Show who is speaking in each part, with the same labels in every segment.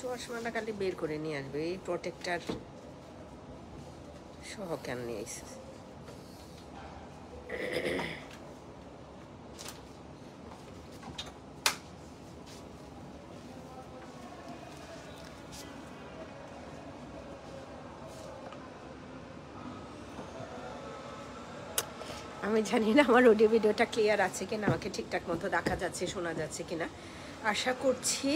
Speaker 1: চশমাটা খালি বের করে নিয়ে আসবে, এই প্রোটেক্টার সহ কেন নিয়ে এসে। আমি জানি না আমার অডিও ভিডিওটা ক্লিয়ার আছে কিনা, আমাকে ঠিকঠাক মতো দেখা যাচ্ছে শোনা যাচ্ছে কিনা। আশা করছি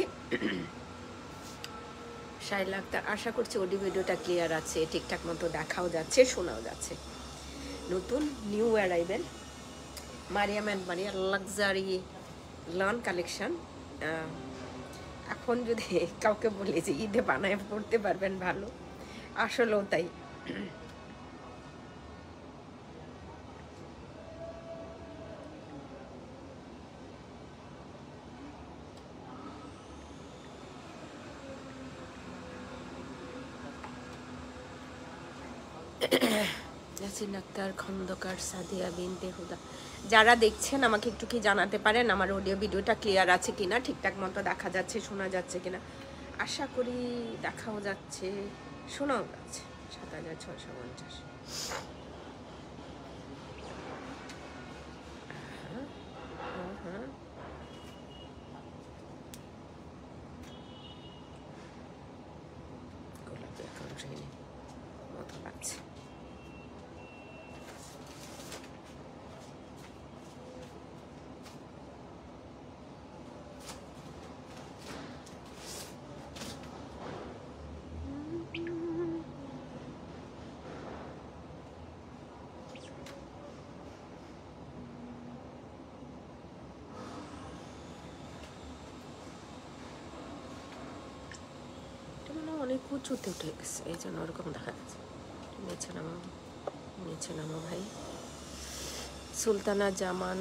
Speaker 1: শাইলা আক্তার, আশা করছি অডিও ভিডিওটা ক্লিয়ার আছে, ঠিকঠাক মতো দেখাও যাচ্ছে শোনাও যাচ্ছে। নতুন নিউ অ্যারাইভেল মারিয়াম অ্যান্ড মারিয়ার লাক্সারি লন কালেকশন। এখন যদি কাউকে বলি যে ঈদে বানায় পড়তে পারবেন ভালো, আসলেও তাই। ইয়াসিন আক্তার খন্দকার, সাদিয়া বিনতে হুদা, যারা দেখছেন আমাকে একটু কি জানাতে পারেন আমার অডিও ভিডিওটা ক্লিয়ার আছে কিনা, ঠিকঠাক মতো দেখা যাচ্ছে শোনা যাচ্ছে কিনা। আশা করি দেখাও যাচ্ছে শোনাও যাচ্ছে। ৭,৬৫০। হ্যাঁ, গোলাপি এখন ট্রেনে মতো লাগছে। অনেক উঁচুতে উঠে গেছে, এই জন্য ওরকম দেখা যাচ্ছে। নিচে নামো ভাই। সুলতানা জামান,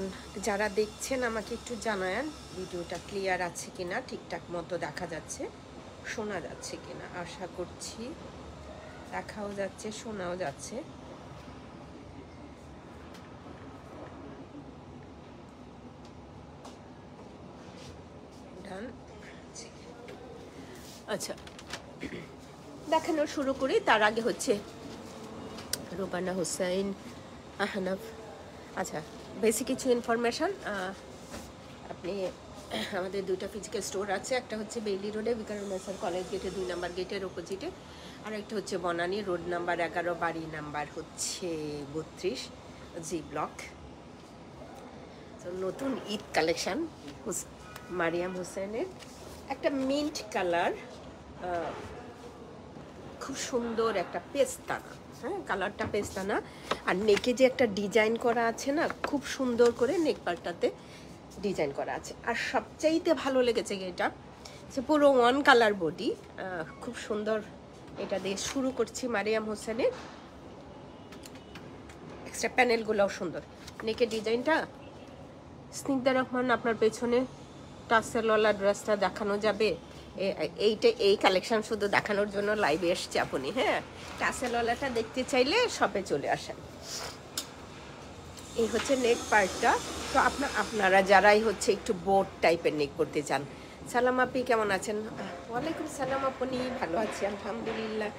Speaker 1: যারা দেখছেন আমাকে একটু জানায়েন ভিডিওটা ক্লিয়ার আছে কিনা, ঠিকঠাক মতো দেখা যাচ্ছে শোনা যাচ্ছে কিনা। আশা করছি দেখাও যাচ্ছে শোনাও যাচ্ছে। ডান। আচ্ছা, দেখানো শুরু করি। তার আগে হচ্ছে রুবানা হুসাইন, আহনাফ। আচ্ছা, বেশি কিছু ইনফরমেশন। আপনি আমাদের দুটো ফিজিক্যাল স্টোর আছে, একটা হচ্ছে বেইলি রোডে বিকারুন্নেসা কলেজ গেটে 2 নম্বর গেটের অপোজিটে, আর একটা হচ্ছে বনানী রোড নাম্বার 11, বাড়ি নাম্বার হচ্ছে 32, জি ব্লক। তো নতুন ঈদ কালেকশন মারিয়াম হোসেনের, একটা মিন্ট কালার, খুব সুন্দর একটা পেস্তানা। হ্যাঁ, কালারটা পেস্তানা, আর নেকে যে একটা ডিজাইন করা আছে না, খুব সুন্দর করে নেক পার্টটাতে ডিজাইন করা আছে। আর সবচাইতে ভালো লেগেছে এটা সে পুরো ওয়ান কালার বডি, খুব সুন্দর। এটা দিয়ে শুরু করছি মারিয়াম হোসেনের। এক্সট্রা প্যানেলগুলোও সুন্দর, নেকের ডিজাইনটা। স্নিগ্ধা রহমান, আপনার পেছনে টাসেলওয়ালা ড্রেসটা দেখানো যাবে? এই কালেকশন শুধু দেখানোর জন্য লাইভে এসছে আপনি। হ্যাঁ, টাসেলওয়ালাটা দেখতে চাইলে শপে চলে আসেন। এই হচ্ছে নেক পার্টটা। তো আপনারা যারাই হচ্ছে একটু বোট টাইপের নেক করতে চান। সালাম আপনি কেমন আছেন? ওয়ালাইকুম সালাম আপনি, ভালো আছি আলহামদুলিল্লাহ।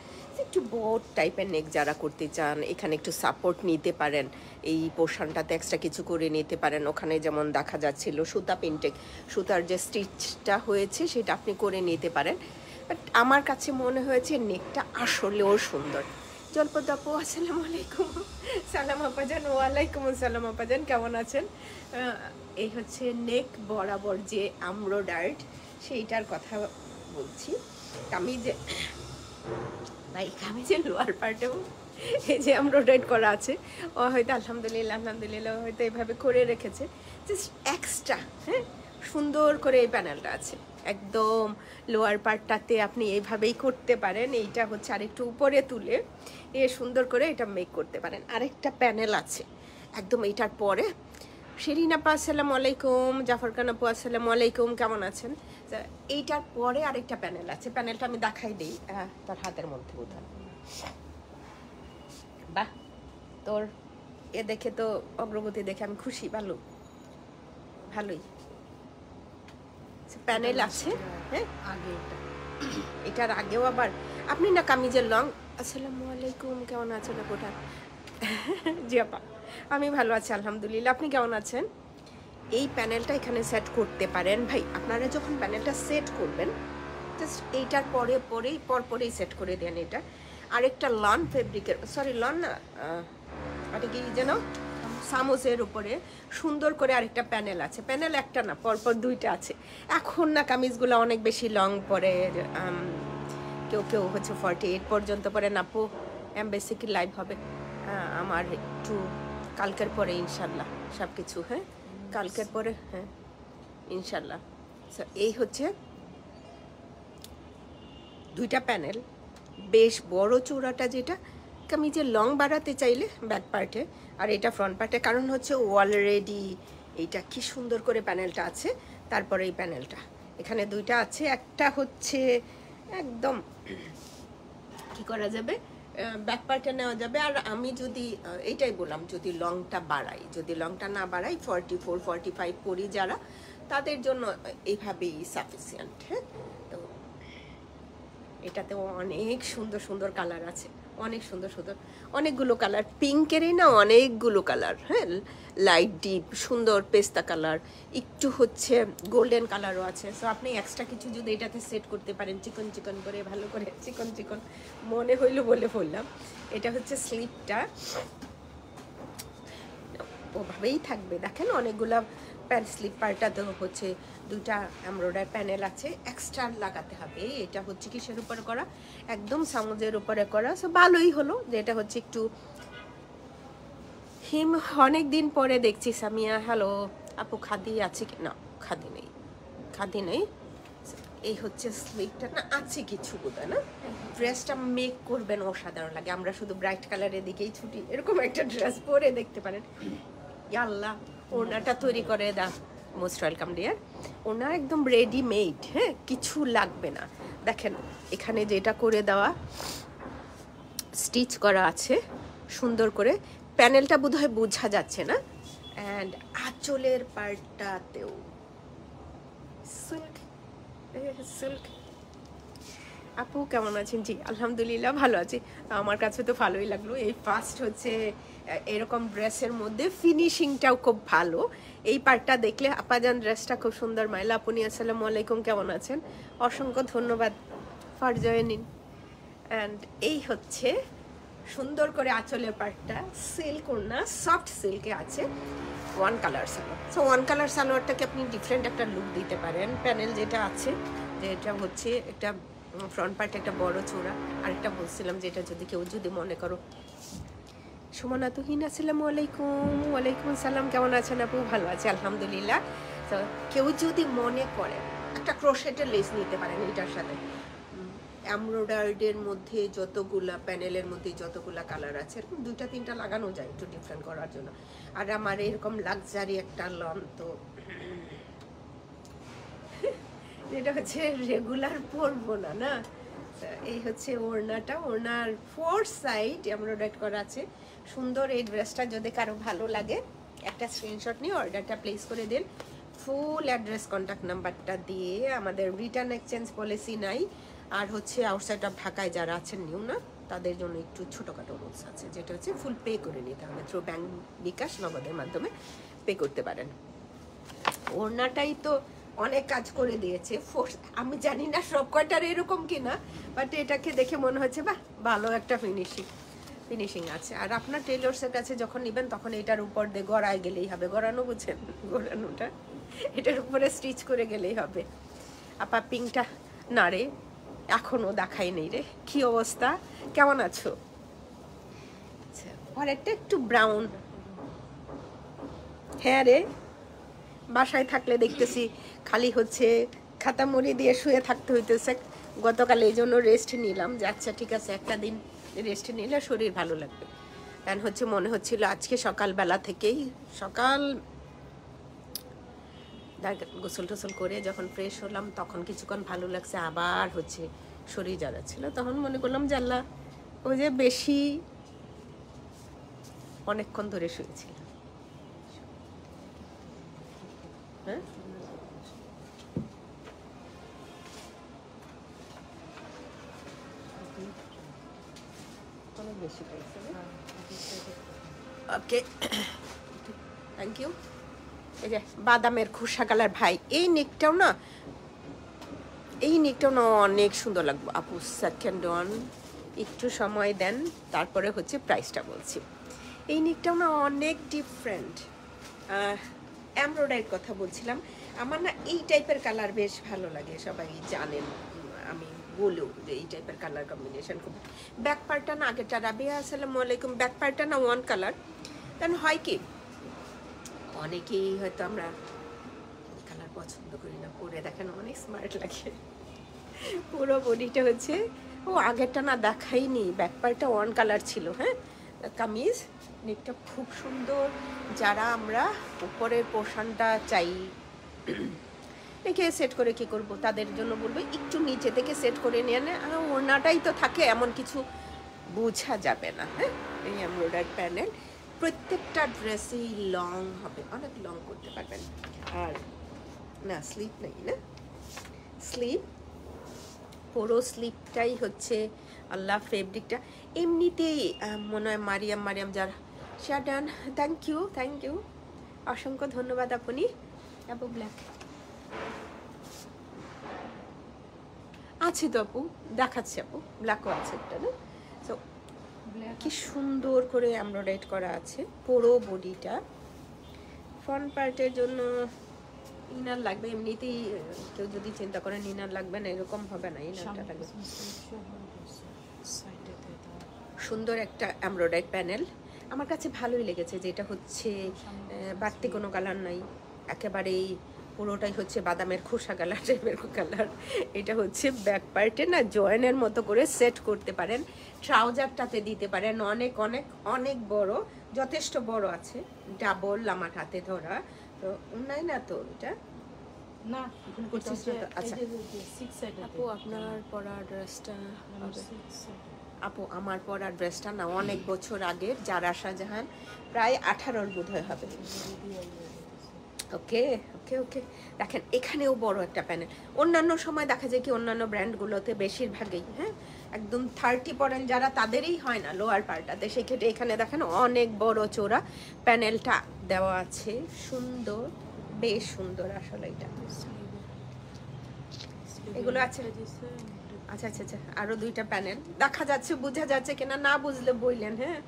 Speaker 1: একটু বোট টাইপের নেক যারা করতে চান, এখানে একটু সাপোর্ট নিতে পারেন, এই পোর্শনটাতে এক্সট্রা কিছু করে নিতে পারেন। ওখানে যেমন দেখা যাচ্ছিল সুতা প্রিন্টেক, সুতার যে স্টিচটা হয়েছে সেটা আপনি করে নিতে পারেন। বাট আমার কাছে মনে হয়েছে নেকটা আসলেও সুন্দর। জলপদ আপু, আসসালামু আলাইকুম। সালাম আপাজান। ওয়ালাইকুম আসসালাম আপাজান, কেমন আছেন? এই হচ্ছে নেক বরাবর যে এমব্রয়ডার্ড, সেইটার কথা বলছি। আমি যে লোয়ার পার্টেও এই যে এমব্রয়ডার্ড করা আছে, ও হয়তো আলহামদুলিল্লাহ হয়তো এইভাবে করে রেখেছে জাস্ট এক্সট্রা। হ্যাঁ, সুন্দর করে এই প্যানেলটা আছে একদম লোয়ার পার্টটাতে, আপনি এইভাবেই করতে পারেন। এইটা হচ্ছে আরেকটু উপরে তুলে সুন্দর করে এটা মেক করতে পারেন। আরেকটা প্যানেল আছে একদম এইটার পরে। শিরিন আপা আসসালামু আলাইকুম, জাফর খান আপু আসসালামু আলাইকুম, কেমন আছেন? এইটার পরে আরেকটা প্যানেল আছে, প্যানেলটা আমি দেখাই দিই। তার হাতের মধ্যে বোধহয়। বাহ, তোর এ দেখে তো অগ্রগতি দেখে আমি খুশি। ভালোই প্যানেল আছে। হ্যাঁ, আগে এটার আগেও আবার আপনি না কামিজের লং। আসসালামু আলাইকুম, কেমন আছেন আপুটা? জি আপা, আমি ভালো আছি আলহামদুলিল্লাহ। আপনি কেমন আছেন? এই প্যানেলটা এখানে সেট করতে পারেন ভাই। আপনারা যখন প্যানেলটা সেট করবেন জাস্ট এইটার পরেই সেট করে দেন এটা। আরেকটা লন ফেব্রিকের, সরি লন না, ওটা কি যেন, সামোসের উপরে সুন্দর করে আরেকটা প্যানেল আছে। প্যানেল একটা না, পরপর দুইটা আছে। এখন না কামিজগুলো অনেক বেশি লং পরে, কেউ কেউ হচ্ছে 48 পর্যন্ত পরে। নাপু এমবেসি কি লাইভ হবে? আমার একটু কালকের পরে ইনশাল্লাহ সব কিছু, হ্যাঁ কালকের পরে, হ্যাঁ ইনশাল্লাহ। এই হচ্ছে দুইটা প্যানেল, বেশ বড় চূড়াটা, যেটা কামিজের লং বাড়াতে চাইলে ব্যাক পার্টে, আর এটা ফ্রন্ট পার্টে। কারণ হচ্ছে অলরেডি এইটা কি সুন্দর করে প্যানেলটা আছে। তারপরে এই প্যানেলটা এখানে দুইটা আছে, একটা হচ্ছে একদম কি করা যাবে, ব্যাক পার্টে নেওয়া যাবে। আর আমি যদি এইটাই বললাম, যদি লংটা বাড়াই, যদি লংটা না বাড়াই 44 45 করি যারা, তাদের জন্য এইভাবেই সাফিসিয়েন্ট। হ্যাঁ, তো এটাতেও অনেক সুন্দর সুন্দর কালার আছে, অনেক সুন্দর সুন্দর অনেকগুলো কালার, পিঙ্কেরই না অনেকগুলো কালার। হ্যাঁ, লাইট ডিপ সুন্দর পেস্তা কালার, একটু হচ্ছে গোল্ডেন কালারও আছে। সো আপনি এক্সট্রা কিছু যদি এটাতে সেট করতে পারেন, চিকন চিকন করে, ভালো করে চিকন চিকন মনে হইলো বলে বললাম। এটা হচ্ছে স্লিপটা, ওভাবেই থাকবে। দেখেন অনেকগুলা প্যান্ট স্লিপ পার্টটা তো হচ্ছে দুটা এমব্রয়ডারি প্যানেল আছে, এক্সট্রা লাগাতে হবে। এটা হচ্ছে কিসের উপরে করা, একদম সামুজের উপরে করা। সো ভালোই হলো যে এটা হচ্ছে একটু হিম। অনেক দিন পরে দেখছি সামিয়া। হ্যালো আপু, খাদি আছে কি না? খাদি নেই, খাদি নেই। এই হচ্ছে স্লিপটা, না আছে কিছু বোধহয় না। ড্রেসটা মেক করবেন অসাধারণ লাগে। আমরা শুধু ব্রাইট কালারের দিকেই ছুটি, এরকম একটা ড্রেস পরে দেখতে পারেন। আল্লাহ, ওনাটা তৈরি করে দা, মোস্ট ওয়েলকাম ডিয়ার। ওনা একদম রেডিমেড, হ্যাঁ কিছু লাগবে না। দেখেন এখানে যেটা করে দেওয়া, স্টিচ করা আছে সুন্দর করে। প্যানেলটা বোধহয় বোঝা যাচ্ছে না। অ্যান্ড আঁচলের পার্টটাতেও সিল্ক, সিল্ক। আপু কেমন আছেন? জি আলহামদুলিল্লাহ ভালো আছি। আমার কাছে তো ভালোই লাগলো। এই ফার্স্ট হচ্ছে এরকম ড্রেসের মধ্যে ফিনিশিংটাও খুব ভালো। এই পার্টটা দেখলে আপাজান, ড্রেসটা খুব সুন্দর। মাইলা আপনি আসসালামু আলাইকুম, কেমন আছেন? অসংখ্য ধন্যবাদ ফর জয়েনিং। অ্যান্ড এই হচ্ছে সুন্দর করে আঁচলের পার্টটা, সিল্ক ওড়না, সফট সিল্কে আছে। One colour salwar. So one colour সালোয়ারটাকে আপনি ডিফারেন্ট একটা লুক দিতে পারেন। প্যানেল যেটা আছে, যেটা হচ্ছে একটা ফ্রন্ট পার্টে একটা বড় চূড়া, আরেকটা বলছিলাম যেটা যদি কেউ যদি মনে করো। সুমনা তুহিন আসসালামু আলাইকুম। ওয়ালাইকুম আসসালাম, কেমন আছেন আপু? ভালো আছে আলহামদুলিল্লাহ। তো কেউ যদি মনে করে একটা ক্রোশেটের লেস নিতে পারেন এটার সাথে। এমব্রয়ডারির মধ্যে যতগুলা, প্যানেলের মধ্যে যতগুলা কালার আছে, এরকম দুইটা তিনটা লাগানো যায় একটু ডিফারেন্ট করার জন্য। আর আমার এরকম লাক্সারি একটা লন, তো যেটা হচ্ছে রেগুলার পরবো না, না। এই হচ্ছে ওড়নাটা, ওড়নার 4 সাইড এমব্রয়ডারি করা আছে সুন্দর। এই ড্রেসটা যদি কারো ভালো লাগে একটা স্ক্রিনশট নিয়ে অর্ডারটা প্লেস করে দিন। ফুল অ্যাড্রেস, কন্ট্যাক্ট নাম্বারটা দিয়ে। আমাদের রিটার্ন এক্সচেঞ্জ পলিসি নাই। আর হচ্ছে আউটসাইড অফ ঢাকায় যারা আছেন নিউ না, তাদের জন্য একটু ছোটোখাটো রুলস আছে, যেটা হচ্ছে ফুল পে করে নিতে হবে। থ্রু ব্যাংক, বিকাশ, নগদের মাধ্যমে পে করতে পারেন। ওড়নাটাই তো অনেক কাজ করে দিয়েছে। আমি জানি না সব কয়টার এরকম কিনা, বাট এটাকে দেখে মনে হচ্ছে বাহ ভালো একটা ফিনিশিং আছে। আর আপনার টেলর্সের কাছে যখন নেবেন তখন এটার উপর দিয়ে গড়ায় গেলেই হবে। গড়ানো বুঝছেন? গড়ানোটা এটার উপরে স্টিচ করে গেলেই হবে। আপা পিংটা না রে, এখনো দেখাই নেই রে। কি অবস্থা, কেমন আছো? আচ্ছা, পরেরটা একটু ব্রাউন। হ্যাঁ রে, বাসায় থাকলে দেখতেছি খালি হচ্ছে খাতা মুড়ি দিয়ে শুয়ে থাকতে হইতেছে। গতকাল এই জন্য রেস্ট নিলাম, যে আচ্ছা ঠিক আছে একটা দিন রেস্ট নিলে শরীর ভালো লাগবে। কারণ হচ্ছে মনে হচ্ছিল আজকে সকালবেলা থেকেই, সকাল গোসল টোসল করে যখন ফ্রেশ হলাম তখন কিছুক্ষণ ভালো লাগছে, আবার হচ্ছে শরীর জ্বালাচ্ছিল। তখন মনে করলাম যে আল্লাহ, ওই যে বেশি অনেকক্ষণ ধরে শুয়েছিলাম। হ্যাঁ অনেক বেশি প্রাইস। Okay, thank you. এই যে বাদামের খোসা কালার ভাই, এই নেকটাও না অনেক সুন্দর লাগবে আপু। সেকেন্ড ওয়ান, একটু সময় দেন, তারপরে হচ্ছে প্রাইসটা বলছি। এই নেকটাও না অনেক ডিফারেন্ট। এমব্রয়ডারির কথা বলছিলাম, আমার না এই টাইপের কালার বেশ ভালো লাগে, সবাই জানেন আমি বলেও যে এই টাইপের কালার কম্বিনেশন খুব। ব্যাক পার্টটা না আগেরটা, রাবিয়া আসসালামু আলাইকুম, ব্যাক পার্টটা না ওয়ান কালার। কারণ হয় কি, অনেকেই হয়তো আমরা কালার পছন্দ করি না, পরে দেখেন অনেক স্মার্ট লাগে। পুরো বডিটা হচ্ছে, ও আগেরটা না দেখাইনি, ব্যাক পার্টটা ওয়ান কালার ছিল। হ্যাঁ, কামিজ নেকটা খুব সুন্দর। যারা আমরা উপরের পোর্শনটা চাই একে সেট করে কি করব, তাদের জন্য বলবো একটু নিচে থেকে সেট করে নিয়ে নেন। ওড়নাটাই তো থাকে, এমন কিছু বোঝা যাবে না। হ্যাঁ, এই এমব্রয়ডারি প্যানেল প্রত্যেকটা ড্রেসেই লং হবে, অনেক লং করতে পারবেন। আর না স্লিপ নেই, না স্লিপ, পুরো স্লিপটাই হচ্ছে আল্লাহ ফেব্রিকটা। এমনিতেই মনে হয় মারিয়াম যার শাডান, থ্যাংক ইউ, অসংখ্য ধন্যবাদ আপনি। আপু ব্ল্যাক আছে তো আপু, দেখাচ্ছি আপু, ব্ল্যাকও আছে একটা না। তো কি সুন্দর করে এমব্রয়ডারি করা আছে পুরো বডিটা। ফ্রন্ট পার্টের জন্য ইনার লাগবে, এমনিতেই কেউ যদি চিন্তা করেন ইনার লাগবে না, এরকম হবে না, ইনারটা লাগবে। সুন্দর একটা এমব্রয়ডারি প্যানেল, আমার কাছে ভালোই লেগেছে। যেটা হচ্ছে বাড়তি কোনো কালার নাই, একেবারেই পুরোটাই হচ্ছে বাদামের খোসা কালার টাইপের কালার। এটা হচ্ছে ব্যাক পার্টে না জয়েনের মতো করে সেট করতে পারেন, ট্রাউজারটাতে দিতে পারেন। অনেক অনেক অনেক বড়, যথেষ্ট বড় আছে, ডাবল আমার হাতে ধরা। তো নাই না তো এটা
Speaker 2: না,
Speaker 1: ভুল করছিস না তো? আচ্ছা আপু, আপনার পরা ড্রেসটা, আপু আমার পরা ড্রেসটা না অনেক বছর আগের, যারা শাহজাহান, প্রায় 18 বোধহয় হবে। ওকে ওকে ওকে, দেখেন এখানেও বড় একটা প্যানেল। অন্যান্য সময় দেখা যায় কি, অন্যান্য ব্র্যান্ডগুলোতে বেশিরভাগই হ্যাঁ একদম 30 পরেন যারা, তাদেরই হয় না লোয়ার পার্টটাতে। সেক্ষেত্রে এখানে দেখেন অনেক বড় চোরা প্যানেলটা দেওয়া আছে, সুন্দর, বেশ সুন্দর আসলে। এটা এগুলো আছে। আচ্ছা আচ্ছা আচ্ছা, আরো দুইটা প্যানেল দেখা যাচ্ছে, বোঝা যাচ্ছে কিনা, না বুঝলে বললেন। হ্যাঁ,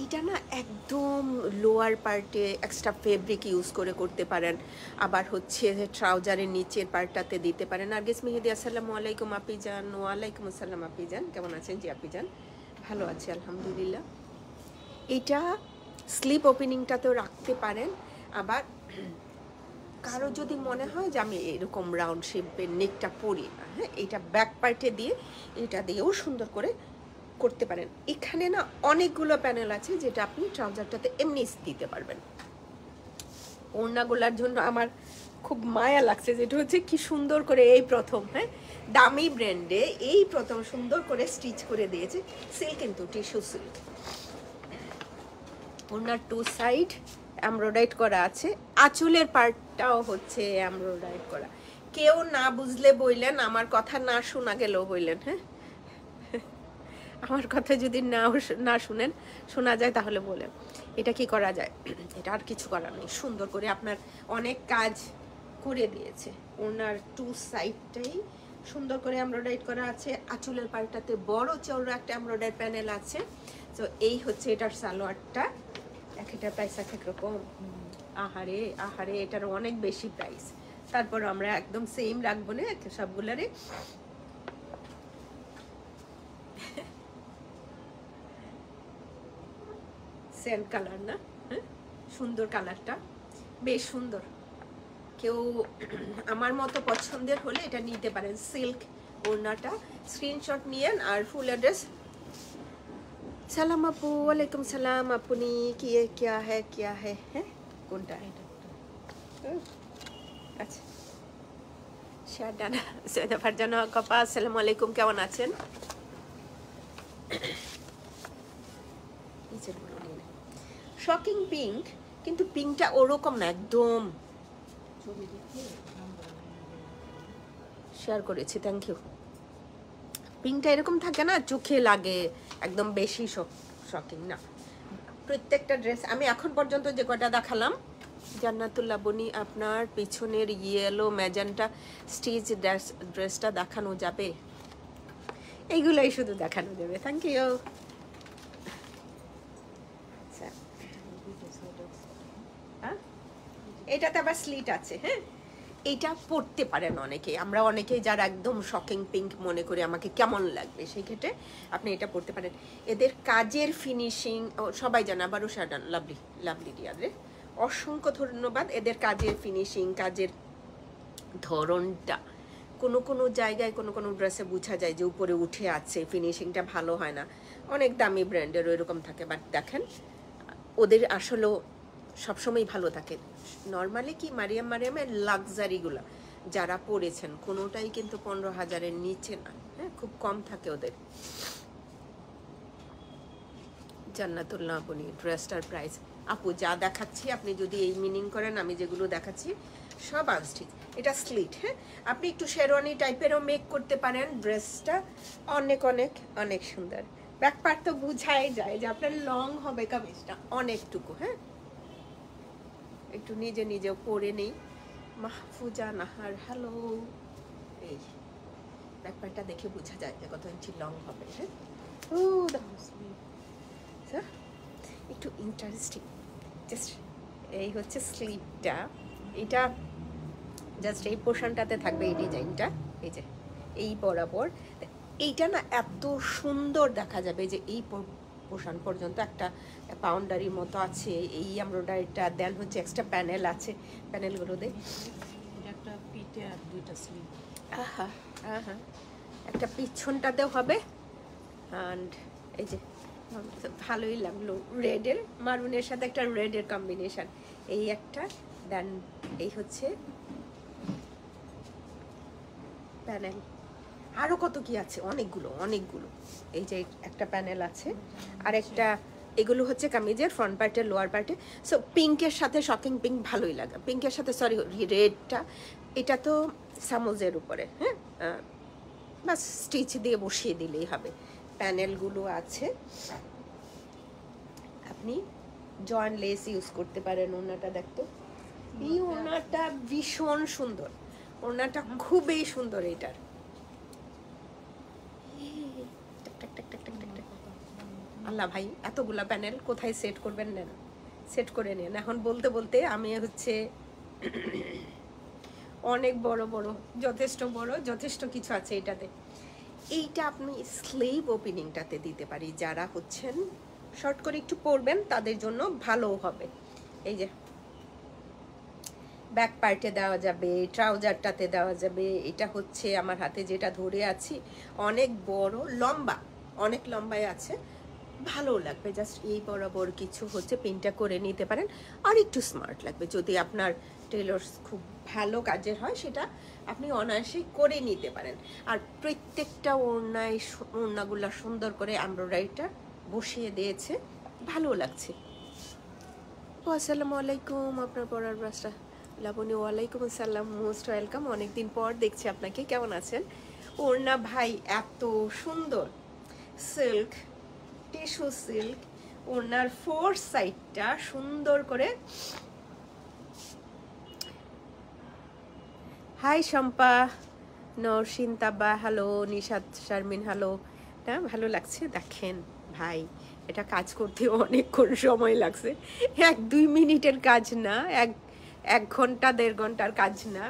Speaker 1: এটা না একদম লোয়ার পার্টে এক্সট্রা ফেব্রিক ইউজ করে করতে পারেন, আবার হচ্ছে ট্রাউজারের নিচের পার্টটাতে দিতে পারেন। নার্গিস মেহেদি আসসালামু আলাইকুম আপিজান। ওয়ালাইকুম আসসালাম আপিজান, কেমন আছেন? জি আপিজান ভালো আছি আলহামদুলিল্লাহ। এটা স্লিপ ওপেনিংটাতেও রাখতে পারেন, আবার কারো যদি মনে হয় যে আমি এরকম রাউন্ড শেপের নেকটা পরি না, হ্যাঁ, এটা ব্যাক পার্টে দিয়ে এটা দিয়েও সুন্দর করে করতে পারেন। এখানে না অনেকগুলো প্যানেল আছে, যেটা আপনি ট্রাউজারটাতে এমনি দিতে পারবেন। ওড়নাগুলার জন্য আমার খুব মায়া লাগছে, যেটা হচ্ছে কি সুন্দর করে এই প্রথম, হ্যাঁ, দামি ব্র্যান্ডে এই প্রথম সুন্দর করে স্টিচ করে দিয়েছে। সিল্ক, কিন্তু টিস্যু সিল্ক। ওড়নার টু সাইড এমব্রয়ডারি করা আছে, আঁচলের পার্টটাও হচ্ছে এমব্রয়ডারি করা। কেউ না বুঝলে বললেন, আমার কথা না শোনা গেলেও বললেন। হ্যাঁ, আমার কথা যদি না শুনেন, শোনা যায়, তাহলে বলেন। এটা কি করা যায়, এটা আর কিছু করার নেই, সুন্দর করে আপনার অনেক কাজ করে দিয়েছে। ওনার টু সাইডটাই সুন্দর করে এমব্রয়ডারি করা আছে, আঁচলের পার্টটাতে বড় চওড়া একটা এমব্রয়ডারি প্যানেল আছে। তো এই হচ্ছে এটার সালোয়ারটা। একটা প্রাইস এক এক রকম, আহারে আহারে, এটার অনেক বেশি প্রাইস। তারপর আমরা একদম সেম রাখবো না সবগুলারে। স্যান্ড কালার না, হ্যাঁ সুন্দর কালারটা, বেশ সুন্দর। কেউ আমার মতো পছন্দের হলে এটা নিতে পারেন। সিল্ক ওড়নাটা, স্ক্রিনশট নিয়েন। আর ফুল অ্যাড্রেস। সালাম আপু, ওয়ালাইকুম সালাম। আপনি কি क्या है হ্যাঁ, কোনটা? আচ্ছা, শারদানা সৈয়দা ফারজানা কপা, আসসালামু আলাইকুম, কেমন আছেন? শকিং পিঙ্ক, কিন্তু পিঙ্কটা ওরকম না, একদম। শেয়ার করেছি, থ্যাংক ইউ। পিঙ্কটা এরকম থাকে না, চোখে লাগে, একদম বেশি শকিং না। প্রত্যেকটা ড্রেস আমি এখন পর্যন্ত যে কটা দেখালাম, জান্নাতুল্লাহ বনি আপনার পিছনের ইয়েলো ম্যাজেন্টা স্টিচ ড্রেসটা দেখানো যাবে? এইগুলোই শুধু দেখানো যাবে। Thank you. এটাতে আবার স্লিট আছে। হ্যাঁ, এইটা পরতে পারেন অনেকেই, আমরা অনেকেই যারা একদম শকিং পিঙ্ক মনে করি আমাকে কেমন লাগবে, সেই ক্ষেত্রে আপনি এটা পরতে পারেন। এদের কাজের ফিনিশিং সবাই জানে, আবারও শাডান লাভলি লাভলি ডিয়ারে অসংখ্য ধন্যবাদ। এদের কাজের ফিনিশিং, কাজের ধরনটা কোনো কোনো জায়গায় কোনো কোনো ড্রেসে বোঝা যায় যে উপরে উঠে আছে, ফিনিশিংটা ভালো হয় না, অনেক দামি ব্র্যান্ডের এরকম থাকে। বাট দেখেন ওদের আসলেও সবসময় ভালো থাকে। নর্মালি কি মারিয়ামের লাক্সারিগুলো যারা পরেছেন কোনোটাই কিন্তু 15,000-এর নিচে না। হ্যাঁ, খুব কম থাকে ওদের। জান্নাতুল্লাহ আপনি ড্রেসটার প্রাইস আপু যা দেখাচ্ছি আপনি যদি এই মিনিং করেন, আমি যেগুলো দেখাচ্ছি সব আনস্টিচ। এটা স্লিট। হ্যাঁ, আপনি একটু শেরওয়ানি টাইপেরও মেক করতে পারেন। ড্রেসটা অনেক অনেক অনেক সুন্দর। ব্যাক পার্ট তো বুঝাই যায় যে আপনার লং হবে কামিজটা অনেকটুকু। হ্যাঁ, একটু নিজে নিজেও পরে নেই। মাহফুজা নাহার হ্যালো। এই ব্যাক পার্টটা দেখে বোঝা যায় যে কত ইঞ্চি লং হবে। হ্যাঁ, ও একটু ইন্টারেস্টিং। জাস্ট এই হচ্ছে স্লিপটা, এটা জাস্ট এই পোর্শনটাতে থাকবে এই ডিজাইনটা, এই যে এই বরাবর। এইটা না এত সুন্দর দেখা যাবে যে এই পোর্শন পর্যন্ত একটা পাউন্ডারির মতো আছে, এই এমব্রয়ডারিটা দেন হচ্ছে এক্সট্রা প্যানেল আছে, প্যানেলগুলো দেখ
Speaker 2: একটা পিঠে আর দুইটা স্লিভ।
Speaker 1: আহা আহা, একটা পিছনটাতেও হবে। অ্যান্ড এই যে ভালোই লাগলো, রেডের মারুনের সাথে একটা রেডের কম্বিনেশন, এই একটা দেন এই হচ্ছে প্যানেল। আরও কত কি আছে, অনেকগুলো অনেকগুলো। এই যে একটা প্যানেল আছে, আর একটা এগুলো হচ্ছে কামিজের ফ্রন্ট পার্টে লোয়ার পার্টে। সো পিঙ্কের সাথে শকিং পিঙ্ক ভালোই লাগে, পিঙ্কের সাথে সরি রেডটা, এটা তো সামোজের উপরে। হ্যাঁ, বাস স্টিচ দিয়ে বসিয়ে দিলেই হবে। প্যানেলগুলো আছে, আপনি জয়েন্ট লেস ইউজ করতে পারেন। ওড়নাটা দেখতো, এই ওড়নাটা ভীষণ সুন্দর, ওড়নাটা খুবই সুন্দর। এটার আল্লাহ ভাই এতগুলা প্যানেল কোথায় সেট করবেন, নেন সেট করে নেন। এখন বলতে বলতে আমি হচ্ছে অনেক বড় বড়, যথেষ্ট বড়, যথেষ্ট কিছু আছে এটাতে। এইটা আপনি স্লিভ ওপেনিংটাতে দিতে পারি, যারা হচ্ছেন শর্ট করে একটু পরবেন তাদের জন্য ভালো হবে। এই যে ব্যাক পার্টে দেওয়া যাবে, ট্রাউজারটাতে দেওয়া যাবে। এটা হচ্ছে আমার হাতে যেটা ধরে আছি অনেক বড়, লম্বা, অনেক লম্বায় আছে, ভালো লাগবে। জাস্ট এই বরাবর কিছু হচ্ছে পিনটা করে নিতে পারেন, আর একটু স্মার্ট লাগবে। যদি আপনার টেলর্স খুব ভালো কাজের হয় সেটা আপনি অনায়াসেই করে নিতে পারেন। আর প্রত্যেকটা ওড়নাগুলো সুন্দর করে এমব্রয়ডারিটা বসিয়ে দিয়েছে, ভালো লাগছে। আসসালামু আলাইকুম, আপনার পড়ার ব্রাশটা লাবণী। ওয়ালাইকুম আসসালাম, মোস্ট ওয়েলকাম। অনেকদিন পর দেখছি আপনাকে, কেমন আছেন? ওড়না ভাই এত সুন্দর, সিল্ক, টিস্যু সিল্ক, ওড়নার ফোর সাইডটা সুন্দর করে। হাই শম্পা, নরসিন তাবা হ্যালো, নিশাদ শারমিন হ্যালো। না ভালো লাগছে, দেখেন ভাই এটা কাজ করতে অনেকক্ষণ সময় লাগছে, 1-2 মিনিটের কাজ না, এক ঘন্টা 1.5 ঘন্টার কাজ না।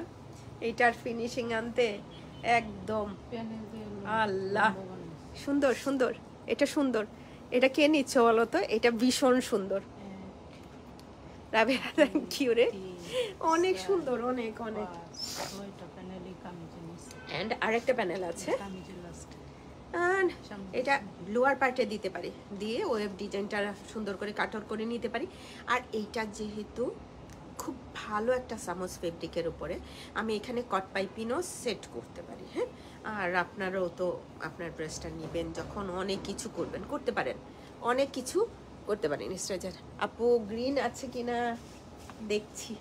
Speaker 1: এটার ফিনিশিং আনতে একদম আল্লাহ, সুন্দর সুন্দর, এটা সুন্দর। এটা কে নিচ্ছে বলো তো, এটা ভীষণ সুন্দর। রাবেয়া থ্যাংক ইউ রে, অনেক সুন্দর, অনেক অনেক। এন্ড আরেকটা প্যানেল আছে, and এটা লোয়ার পার্টে দিতে পারি, দিয়ে ওয়েব ডিজাইনটা সুন্দর করে কাটর করে নিতে পারি। আর এইটা যেহেতু খুব ভালো একটা সামোস ফেব্রিকের উপরে, আমি এখানে কট পাইপিনও সেট করতে পারি। হ্যাঁ, আর আপনারাও তো আপনার ড্রেসটা নেবেন যখন অনেক কিছু করবেন, করতে পারেন, অনেক কিছু করতে পারেন। স্ট্রেচার আপু গ্রিন আছে কিনা দেখছি,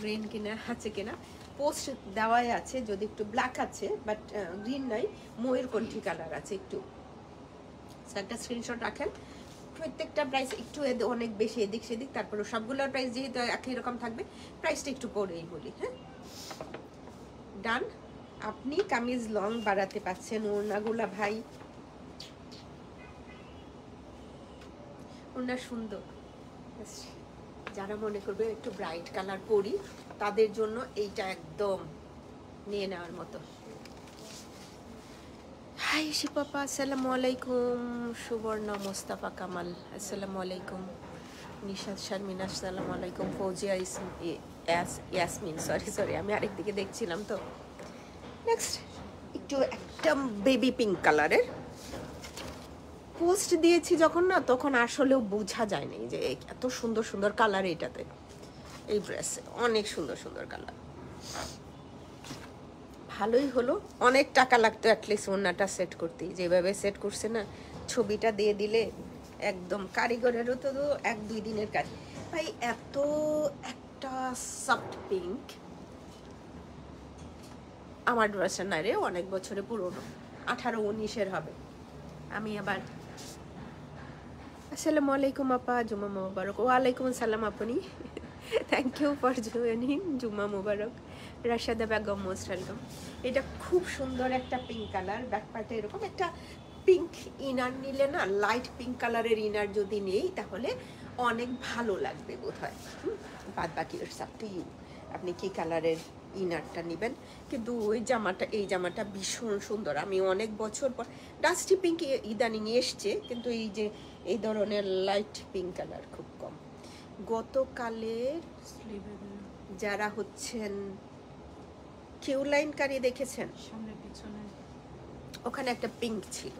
Speaker 1: গ্রিন কিনা আছে কিনা। পোস্ট দেওয়াই আছে, যদি একটু ব্ল্যাক আছে বাট গ্রিন নাই, ময়ূরকণ্ঠী কালার আছে একটু। একটা স্ক্রিনশট রাখেন। প্রত্যেকটা প্রাইস একটু অনেক বেশি এদিক সেদিক, তারপরে সবগুলোর প্রাইস যেহেতু একই রকম থাকবে, প্রাইসটা একটু পরেই বলি। হ্যাঁ, ডান। আপনি কামিজ লং বাড়াতে পাচ্ছেন, ওড়নাগুলা ভাই ওড়না সুন্দর। যারা মনে করবে একটু ব্রাইট কালার পরি, তাদের জন্য এইটা একদম নিয়ে নেওয়ার মতো। হাই শিপাপা, আসসালামু আলাইকুম। সুবর্ণ, মোস্তাফা কামাল, আসসালামু আলাইকুম। নিশাদ শারমিন, আসসালামু আলাইকুম। ফৌজিয়া ইয়াসমিন, সরি আমি আরেক দিকে দেখছিলাম তো। নেক্সট একটু একদম বেবি পিঙ্ক কালারের পোস্ট দিয়েছি যখন না, তখন আসলেও বোঝা যায়নি যে এত সুন্দর সুন্দর কালার এটাতে। এই ড্রেসে অনেক সুন্দর সুন্দর কালার, ভালোই হলো। অনেক টাকা লাগতো অ্যাটলিস্ট ওড়নাটা সেট করতেই, যেভাবে সেট করছে না, ছবিটা দিয়ে দিলে একদম কারিগরেরও তো 1-2 দিনের কাজ ভাই। এত একটা সফট পিঙ্ক, আমার ড্রেসের না রে, অনেক বছরে পুরনো, 18-19-এর হবে। আমি আবার আসসালামু আলাইকুম আপা, জুমা মুবারক। ওয়ালাইকুম আসসালাম আপনি, থ্যাংক ইউ ফর জয়েনিং, জুমা মুবারক। রাশাদা বেগম, মোস্ট ওয়েলকাম। এটা খুব সুন্দর একটা পিঙ্ক কালার, ব্যাক পার্টে এরকম একটা পিঙ্ক ইনার নিলে না, লাইট পিঙ্ক কালারের ইনার যদি নেই তাহলে অনেক ভালো লাগবে বোধ হয়। বাদ বাকি সাপ টু ইউ, আপনি কি কালারের ইনারটা নেবেন। কিন্তু এই জামাটা ভীষণ সুন্দর। আমি অনেক বছর পর, ডাস্টি পিঙ্ক ইদানিং এসছে, কিন্তু এই যে এই ধরনের লাইট পিঙ্ক কালার খুব কম। গতকালের যারা হচ্ছেন কিউ লাইন কারি দেখেছেন,
Speaker 2: সামনে পিছনে
Speaker 1: ওখানে একটা পিঙ্ক ছিল,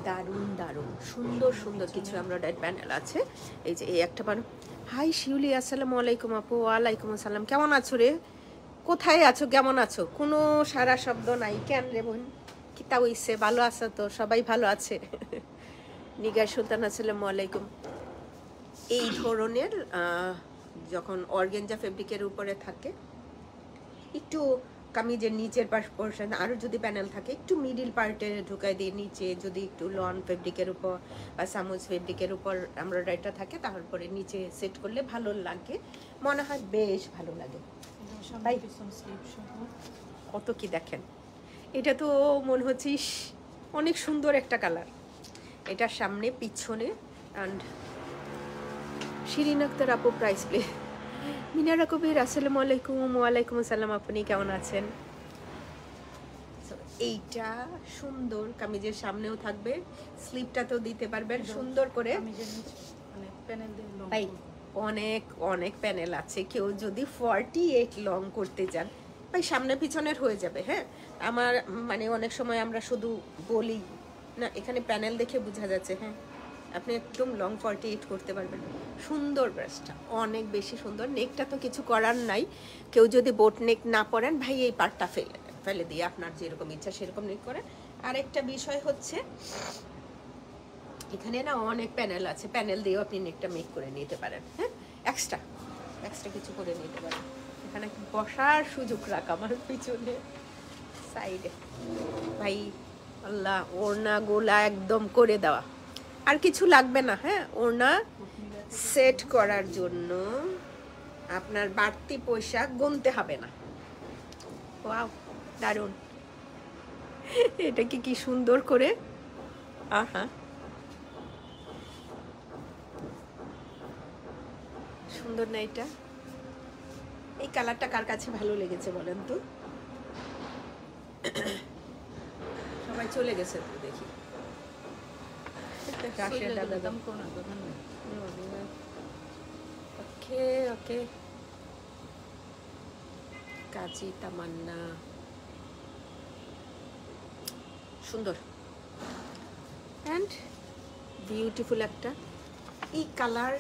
Speaker 1: দারুণ দারুণ সুন্দর সুন্দর কিছু এমব্রয়ডারি প্যানেল আছে। এই যে এই একটা বানানো। হাই শিউলি, আসসালামু আলাইকুম আপু। ওয়ালাইকুম আসসালাম। কেমন আছো রে? কোথায় আছো? কেমন আছো? কোনো সারা শব্দ নাই কেন রে বোন? কিতা হইছে? ভালো আছো তো? সবাই ভালো আছে? নিগার সুলতান, আসসালামু আলাইকুম। এই ধরনের যখন অর্গেঞ্জা ফেব্রিকের উপরে থাকে, একটু কামিজের নিচের পোর্শন আরও যদি প্যানেল থাকে, একটু মিডিল পার্টে ঢুকাই দিয়ে নিচে যদি একটু লন ফেব্রিকের উপর বা সামুজ ফেব্রিকের উপর এমব্রয়ডারিটা থাকে, তারপরে নিচে সেট করলে ভালো লাগে, মনে হয় বেশ ভালো লাগে। ভাই কত কি দেখেন, এটা তো মনে হচ্ছে অনেক সুন্দর একটা কালার। এটার সামনে পিছনে। অ্যান্ড শিরিন আক্তার আপু, প্রাইস প্লিজ। মিনারা কবির, আসসালামু আলাইকুম। ওয়ালাইকুম আসসালাম, আপনি কেমন আছেন? এইটা সুন্দর, কামিজের সামনেও থাকবে, স্লিপটাতেও দিতে পারবেন সুন্দর করে। ভাই অনেক অনেক প্যানেল আছে, কেউ যদি 48 লং করতে চান ভাই সামনে পিছনের হয়ে যাবে। হ্যাঁ, আমার মানে অনেক সময় আমরা শুধু বলি না, এখানে প্যানেল দেখে বোঝা যাচ্ছে। হ্যাঁ, আপনি একদম লং 48 করতে পারবেন। সুন্দর ব্রেস্টটা অনেক বেশি সুন্দর। নেকটা তো কিছু করার নাই, কেউ যদি বোট নেক না পরেন ভাই এই পার্টটা ফেলে দিয়ে আপনার যেরকম ইচ্ছা সেরকম নেক করেন। আরেকটা বিষয় হচ্ছে এখানে না অনেক প্যানেল আছে, প্যানেল দিয়েও আপনি নেকটা মেক করে নিতে পারেন। হ্যাঁ, এক্সট্রা কিছু করে নিতে পারেন। এখানে বসার সুযোগ রাখা আমার পিছনে সাইডে। ভাই আল্লাহ, ওড়না গোলা একদম করে দেওয়া, আর কিছু লাগবে না। হ্যাঁ, ওড়না সেট করার জন্য আপনার বাড়তি পয়সা গুনতে হবে না। ওয়াও, দারুণ। এটা কি সুন্দর করে, আহা সুন্দর না এটা? এই কালারটা কার কাছে ভালো লেগেছে বলেন তো? সবাই চলে গেছে তো দেখি। ওকে ওকে, কাজী তামান্না, সুন্দর অ্যান্ড বিউটিফুল একটা। এই কালার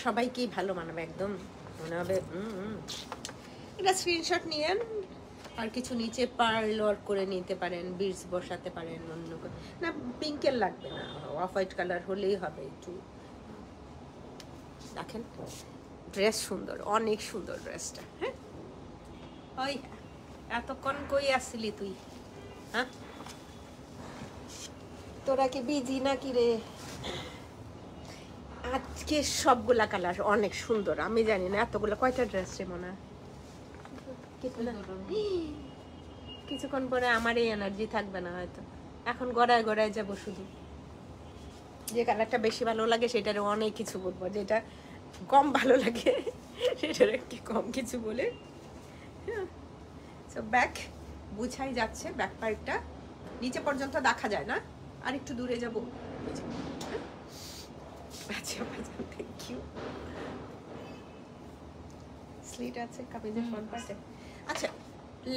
Speaker 1: সবাইকেই ভালো মানাবে, একদম মনে হবে এটা স্ক্রিনশট নিয়েন। আর কিছু নিচে পার্ল ওয়ার্ক করে নিতে পারেন, বিডস বসাতে পারেন অন্য না, পিঙ্কের লাগবে না, অফ হোয়াইট কালার হলেই হবে। একটু দেখেন ড্রেস সুন্দর, অনেক সুন্দর ড্রেসটা। হ্যাঁ, ওই এতক্ষণ কই আসছিলি তুই? হ্যাঁ, তোরা কি বিজি নাকি রে? আজকে সবগুলা কালার অনেক সুন্দর। আমি জানি না এতগুলো কয়টা ড্রেস রে মনে হয়। কিছুক্ষণ পরে আমার এই এনার্জি থাকবে না হয়তো। এখন গড়ায় গড়ায় যাব শুধু। যে কালারটা বেশি ভালো লাগে সেটার অনেক কিছু বলবো, যেটা কম ভালো লাগে সেটার একটু কম কিছু বলে। সো ব্যাক বুঝাই যাচ্ছে, ব্যাক পার্টটা নিচে পর্যন্ত দেখা যায় না, আর একটু দূরে যাব। আচ্ছা থ্যাংক ইউ। স্লিট আছে কামিজের ফ্রন্ট পার্টে। আচ্ছা,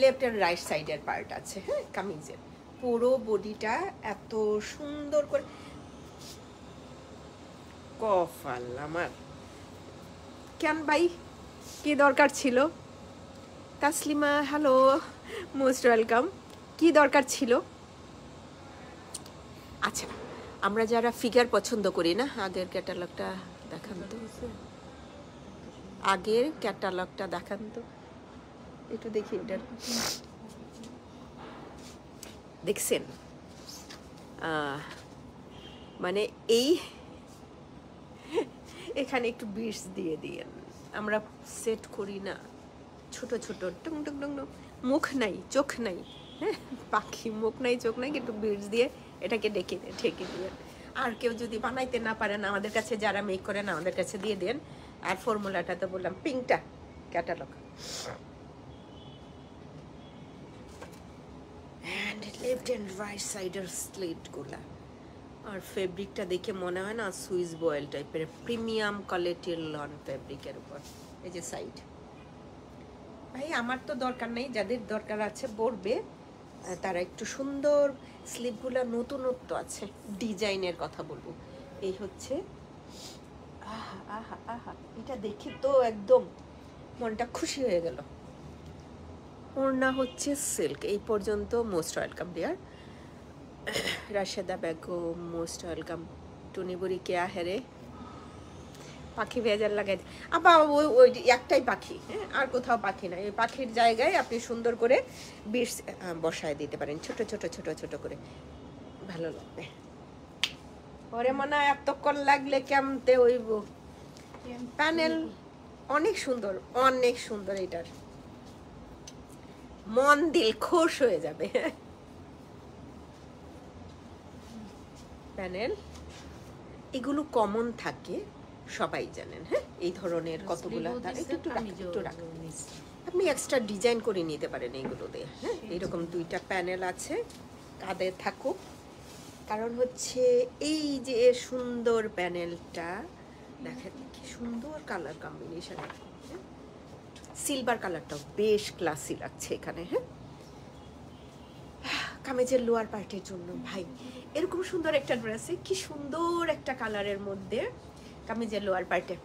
Speaker 1: লেফট এন্ড রাইট সাইডের পার্ট আছে। হ্যাঁ, কামিজের পুরো বডিটা এত সুন্দর করে। কফাল আমার, কেন ভাই কি দরকার ছিল? Taslima hello, most welcome. কি দরকার ছিল? আচ্ছা, আমরা যারা ফিগার পছন্দ করি না, আগের ক্যাটালগটা দেখান তো, আগের ক্যাটালগটা দেখান তো একটু দেখি। এটার দেখছেন মানে এই এখানে একটু বিটস দিয়ে দিয়েন। আমরা সেট করি না, ছোট ছোট টুং টুং টুং টুং, মুখ নাই চোখ নাই। হ্যাঁ, পাখি মুখ নাই চোখ নাই, কিন্তু বিটস দিয়ে এটাকে ঠেকে দিয়ে। আর কেউ যদি বানাইতে না পারেন, আমাদের কাছে যারা মেক করেন আমাদের কাছে দিয়ে দেন। আর ফর্মুলাটা তো বললাম, পিঙ্কটা catalogue. And left and right সাইডের স্লিটগুলা। আর ফেব্রিকটা দেখে মনে হয় না সুইস বয়েল টাইপের, প্রিমিয়াম কোয়ালিটির লন ফেব্রিকের উপর। এই যে সাইড, ভাই আমার তো দরকার নেই, যাদের দরকার আছে পরবে তারা একটু সুন্দর স্লিপগুলো, নতুনত্ব আছে, ডিজাইনের কথা বলবো। এই হচ্ছে, আহা আহা আহা, এটা দেখি তো একদম মনটা খুশি হয়ে গেল। ওড়না হচ্ছে সিল্ক। এই পর্যন্ত most welcome dear. Rasheda Begum most welcome. টুনি বুড়ি কে আহেরে, পাখি ভেজাল লাগাই আবার ওই ওই একটাই পাখি। হ্যাঁ, আর কোথাও পাখি নাই। ওই পাখির জায়গায় আপনি সুন্দর করে বিটস বসায় দিতে পারেন, ছোট ছোট ছোট ছোট করে, ভালো লাগবে। ওরে মনে হয় এতক্ষণ লাগলে কেমতে হইব। প্যানেল অনেক সুন্দর, অনেক সুন্দর। এটার মন দিল খুশ হয়ে যাবে। প্যানেল এগুলো কমন থাকে, সবাই জানেন। হ্যাঁ, এই ধরনের কতগুলো আপনি এক্সট্রা ডিজাইন করে নিতে পারেন এইগুলো দিয়ে। হ্যাঁ, এইরকম দুইটা প্যানেল আছে, কাঁধে থাকুক। কারণ হচ্ছে এই যে সুন্দর প্যানেলটা দেখেন, কি সুন্দর কালার কম্বিনেশন। সিলভার কালারটাও বেশ ক্লাসি লাগছে এখানে। হ্যাঁ, কামিজের লোয়ার পার্টের জন্য ভাই এরকম সুন্দর একটা ড্রেসে কি সুন্দর একটা কালারের মধ্যে কামিজের লোয়ার পার্টে।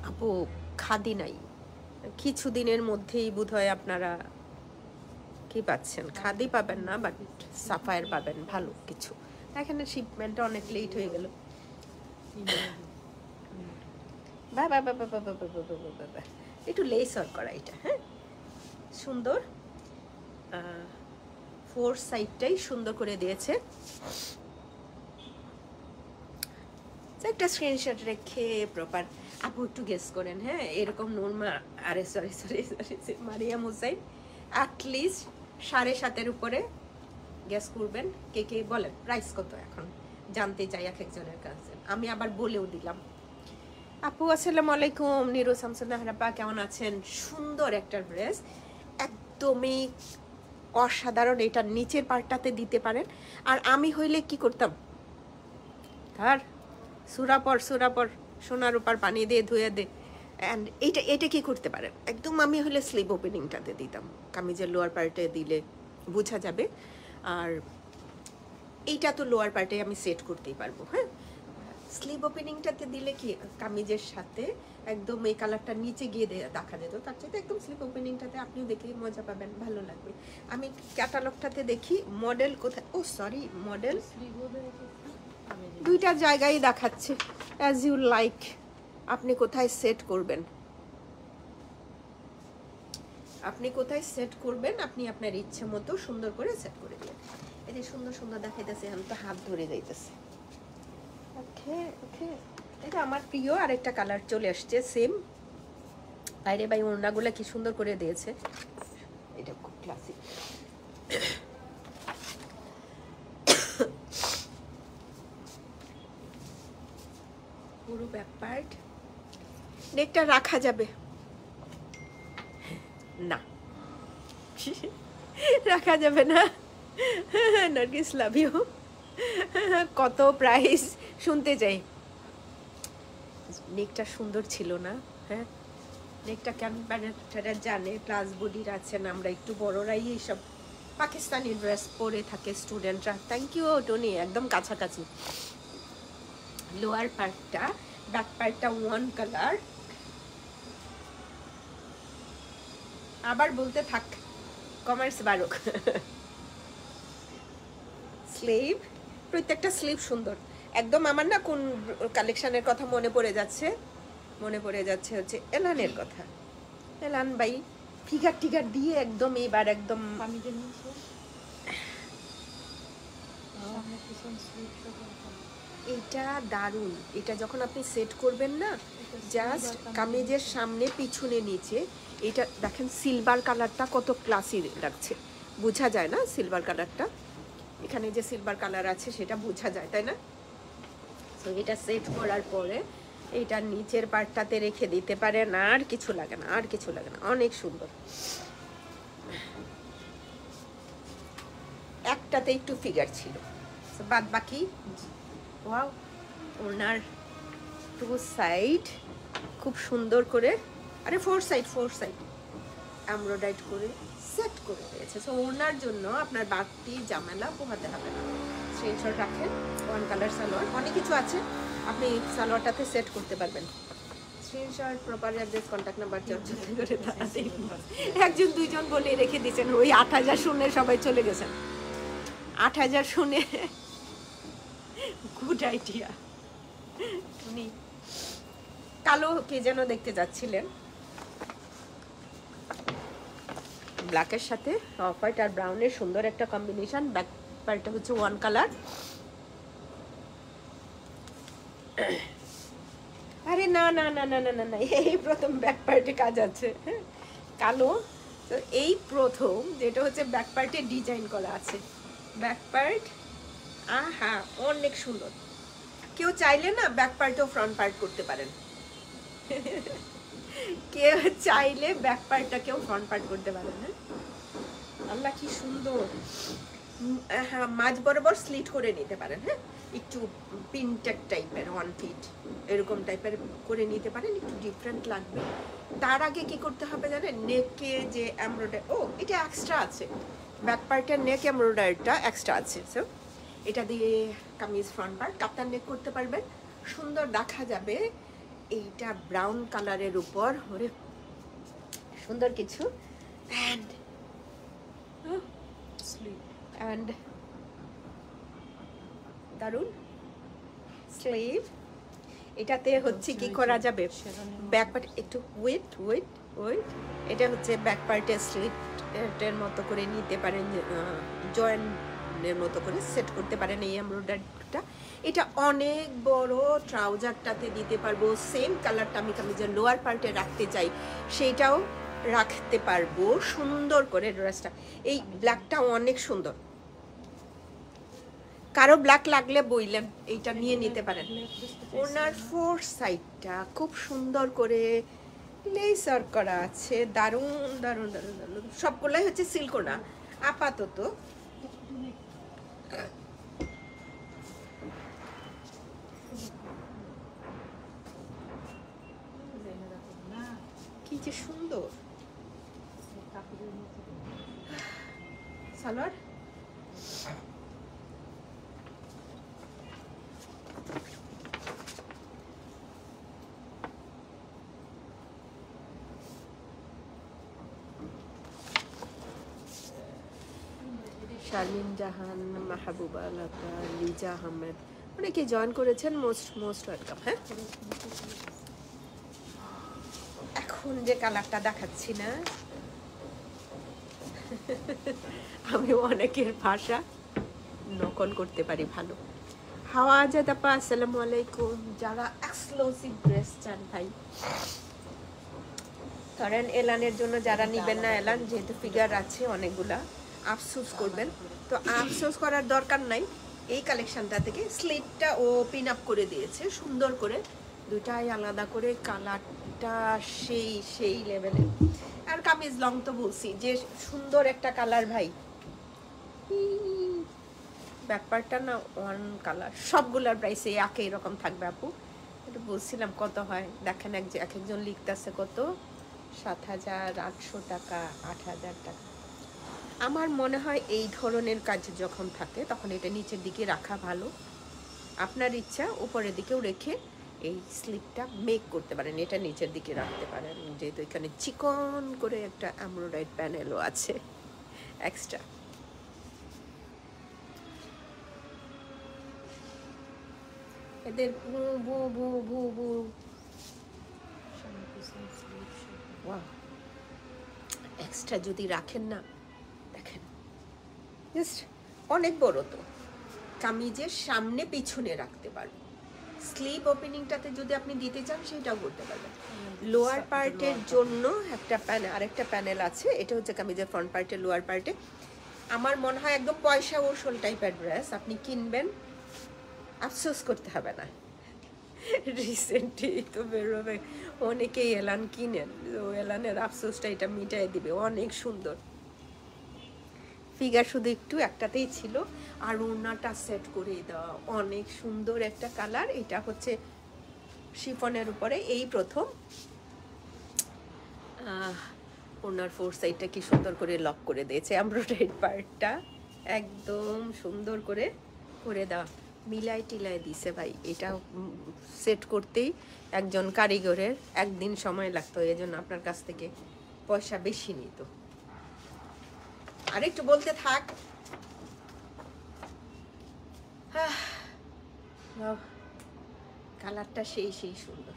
Speaker 1: আপু খাদি নাই, কিছুদিনের মধ্যেই বোধহয় আপনারা কি পাচ্ছেন, খাদি পাবেন না, বাট সাফায়ার পাবেন ভালো কিছু। এখানে শিপমেন্টটা অনেক লেট হয়ে গেল। বাবা বাবা বাবা বাবা বাবা, একটু লেস অর করা এটা। হ্যাঁ, সুন্দর, ফোর সাইডটাই সুন্দর করে দিয়েছে। একটা স্ক্রিনশট রেখে প্রপার আপু একটু গেস করেন। হ্যাঁ, এরকম নুরমা, আরে sorry sorry sorry Mariam Hussain, at least 7.5-এর উপরে গেস করবেন। কে কে বলেন প্রাইস কত এখন জানতে চাই এক একজনের কাছে। আমি আবার বলেও দিলাম। আপু আসসালামু আলাইকুম, নিরু শামসুন্নাহারাপা কেমন আছেন? সুন্দর একটা ড্রেস, একদমই অসাধারণ। এটা নিচের পার্টটাতে দিতে পারেন। আর আমি হইলে কি করতাম, তার সুরাপর সোনার উপর পানি দিয়ে ধুয়ে দে। অ্যান্ড এটা কি করতে পারেন, একদম আমি হলে স্লিভ ওপেনিংটাতে দিতাম, কামিজের লোয়ার পার্টে দিলে বোঝা যাবে। আর এইটা তো লোয়ার পার্টে আমি সেট করতেই পারবো। হ্যাঁ, স্লিভ ওপেনিংটাতে দিলে কি কামিজের সাথে একদম এই কালারটা নিচে গিয়ে দেখা যেত, তার চাইতে একদম স্লিভ ওপেনিংটাতে আপনিও দেখে মজা পাবেন, ভালো লাগবে। আমি ক্যাটালগটাতে দেখি মডেল কোথায়, ও সরি মডেল দুইটা জায়গায় দেখাচ্ছে, অ্যাজ ইউ লাইক। আপনি কোথায় সেট করবেন, আপনি কোথায় সেট করবেন, আপনি আপনার ইচ্ছে মতো সুন্দর করে সেট করে দিবেন। এই যে সুন্দর সুন্দর দেখাইতেছে, আমি তো হাত ধরে যাইতেছে। ওকে ওকে, এটা আমার প্রিয় আরেকটা কালার চলে আসছে সেম। বাইরে ভাই ওড়নাগুলো কি সুন্দর করে দিয়েছে, এটা খুব ক্লাসিক। পুরো ব্যাক পার্ট, নেকটা রাখা যাবে না, রাখা যাবে না। Nargis love you. কত প্রাইস শুনতে চাই। নেকটা সুন্দর ছিল না? হ্যাঁ, নেকটা কেমন বানাটা জানে, প্লাস বডির আছেন, আমরা একটু বড়রাই এইসব পাকিস্তানি ড্রেস পরে থাকে স্টুডেন্টরা। থ্যাংক ইউ টনি, একদম কাছাকাছি। লোয়ার পার্টটা, ব্যাক পার্টটা ওয়ান কালার। আবার বলতে থাক, কমার্স বারুক। স্লিভ, প্রত্যেকটা স্লিভ সুন্দর একদম। আমার না কোন কালেকশনের কথা মনে পড়ে যাচ্ছে, মনে পড়ে যাচ্ছে হচ্ছে এলানের কথা। এলান ভাই ফিগার টিগার দিয়ে একদম এবার একদম
Speaker 2: কামিজের নিচে সামনে পিছন স্লিভ সহ
Speaker 1: এইটা দারুণ। এটা যখন আপনি সেট করবেন না, জাস্ট কামিজের সামনে পিছনে নিচে, এটা দেখেন সিলভার কালারটা কত ক্লাসি লাগছে, বোঝা যায় না সিলভার কালারটা? এখানে যে সিলভার কালার আছে সেটা বোঝা যায়, তাই না? তো এটা সেট করার পরে এটা নিচের পার্টটাতে রেখে দিতে পারেন, আর কিছু লাগে না, আর কিছু লাগে না, অনেক সুন্দর। একটাতে একটু ফিগার ছিল, বাদ বাকি ওয়াও। ওনার টু সাইড খুব সুন্দর করে, আরে ফোর সাইড এমব্রয়ডারি করে সেট করে দিয়েছে। সো ওনার জন্য আপনার বাড়তি ঝামেলা পোহাতে হবে না। স্ক্রিনশট রাখেন, ওয়ান কালার সালোয়ার, অনেক কিছু আছে, আপনি সালোয়ারটাতে সেট করতে পারবেন। Screenshot, proper address, contact number চর্চা করে তাড়াতাড়ি। একজন দুইজন বলে রেখে দিয়েছেন, ওই ৮,০০০ শুনে সবাই চলে গেছেন। ৮,০০০ শুনে গুড আইডিয়া। উনি কালো কে যেন দেখতে যাচ্ছিলেন, ব্ল্যাকের সাথে অফ হোয়াইট আর ব্রাউনের সুন্দর একটা কম্বিনেশন। ব্যাক পার্টটা হচ্ছে ওয়ান কালার। আরে না না না না না না না, এই প্রথম ব্যাক পার্টে কাজ আছে কালো। তো এই প্রথম যেটা হচ্ছে ব্যাক পার্টে ডিজাইন করা আছে। ব্যাক পার্ট আহা অনেক সুন্দর। কেউ চাইলে না ব্যাক পার্টেও ফ্রন্ট পার্ট করতে পারেন। কেউ চাইলে ব্যাক পার্টটাকেও ফ্রন্ট পার্ট করতে পারেন। হ্যাঁ, আল্লাহ কি সুন্দর। হ্যাঁ, মাঝ বরাবর স্লিট করে নিতে পারেন। হ্যাঁ, একটু পিনটেক টাইপের, 1 ফিট এরকম টাইপের করে নিতে পারেন, একটু ডিফারেন্ট লাগবে। তার আগে কি করতে হবে জানেন, নেকে যে এমব্রয়ডারি, ও এটা এক্সট্রা আছে, ব্যাক পার্টের নেক এমব্রয়ডারিটা এক্সট্রা আছে। সো এটা দিয়ে কামিজ ফ্রন্ট পার্ট কাপ্তান নেক করতে পারবেন, সুন্দর দেখা যাবে। এইটা ব্রাউন কালারের উপর, ওরে সুন্দর কিছু। অ্যান্ড
Speaker 2: স্লিভ
Speaker 1: অ্যান্ড দারুন স্লিভ। এটাতে হচ্ছে কি করা যাবে, ব্যাক পার্ট একটু ওয়েট, এটা হচ্ছে ব্যাক পার্টে স্লিটের মতো করে নিতে পারেন, জয়েন্টের মতো করে সেট করতে পারেন এই এমব্রয়ডারিটা। এটা অনেক বড় ট্রাউজারটাতে দিতে পারবো। সেম কালারটা আমি কামিজের লোয়ার পার্টে রাখতে চাই, সেইটাও রাখতে পারবো সুন্দর করে ড্রেসটা। এই ব্ল্যাকটা অনেক সুন্দর, কারো ব্ল্যাক লাগলে বইলেন এইটা নিয়ে নিতে পারেন। ওনার ফোর সাইডটা খুব সুন্দর করে লেস ওয়ার্ক করা আছে, দারুণ দারুণ দারুণ দারুণ। সবগুলাই হচ্ছে সিল্কোনা আপাতত। কি যে সুন্দর সালোয়ার। শারমিন জাহান, মাহবুবা লতা, লিজা আহমেদ, অনেকে জয়েন করেছেন, মোস্ট মোস্ট ওয়েলকাম। হ্যাঁ, এখন যে কালারটা দেখাচ্ছি না, আমি অনেকের ভাষা নকল করতে পারি ভালো। হাওয়া আজাদ আপা আসসালামু আলাইকুম। যারা এক্সক্লুসিভ ড্রেস চান ভাই, ধরেন এলানের জন্য যারা নিবেন না, এলান যেহেতু ফিগার আছে অনেকগুলা, আফসোস করবেন। তো আফসোস করার দরকার নাই, এই কালেকশনটা থেকে স্লিটটা ও পিন আপ করে দিয়েছে সুন্দর করে, দুটাই আলাদা করে, কালারটা সেই সেই লেভেলের। আর কামিজ লং তো বলছি যে সুন্দর একটা কালার ভাই, ব্যাপারটা না ওয়ান কালার, সবগুলার প্রাইস একই রকম থাকবে আপু। এটা বলছিলাম কত হয় দেখেন, এক একজন লিখতেছে কত, 7,800 টাকা, 8,000 টাকা। আমার মনে হয় এই ধরনের কাজ যখন থাকে তখন এটা নিচের দিকে রাখা ভালো। আপনার ইচ্ছা উপরের দিকেও রেখে এই স্লিপটা মেক করতে পারেন, এটা নিচের দিকে রাখতে পারেন, যেহেতু এখানে চিকন করে একটা এমব্রয়ডারি প্যানেলও আছে এক্সট্রা। এদের ভু ভু ভু ভু ভু,
Speaker 2: 100% sleeve shopping.
Speaker 1: ওয়াও, এক্সট্রা যদি রাখেন না, দেখেন জাস্ট অনেক বড়, তো কামিজের সামনে পিছনে রাখতে পারবেন। স্লিভ ওপেনিংটাতে যদি আপনি দিতে চান সেটাও করতে পারবেন। লোয়ার পার্টের জন্য একটা প্যানেল, আরেকটা প্যানেল আছে, এটা হচ্ছে কামিজের ফ্রন্ট পার্টে, লোয়ার পার্টে। আমার মনে হয় একদম পয়সা ওসল টাইপের ড্রেস, আপনি কিনবেন আফসোস করতে হবে না। রিসেন্টলি তো বেরোবে, অনেকেই এলান কিনেন, ও এলানের আফসোসটা এটা মিটাই দিবে। অনেক সুন্দর ফিগার, শুধু একটু একটাতেই ছিল, আর ওড়নাটা সেট করে দেওয়া, অনেক সুন্দর একটা কালার। এটা হচ্ছে শিফনের উপরে এই প্রথম, ওড়নার ফোর সাইডটা কি সুন্দর করে লক করে দিয়েছে, এমব্রয়ডারি পার্টটা একদম সুন্দর করে করে দেওয়া, মিলাই টিলাই দিছে ভাই। এটা সেট করতেই একজন কারিগরের একদিন সময় লাগতো, এই জন্য আপনার কাছ থেকে পয়সা বেশি নিত। আর একটু বলতে থাক। কালারটা সেই সেই সুন্দর।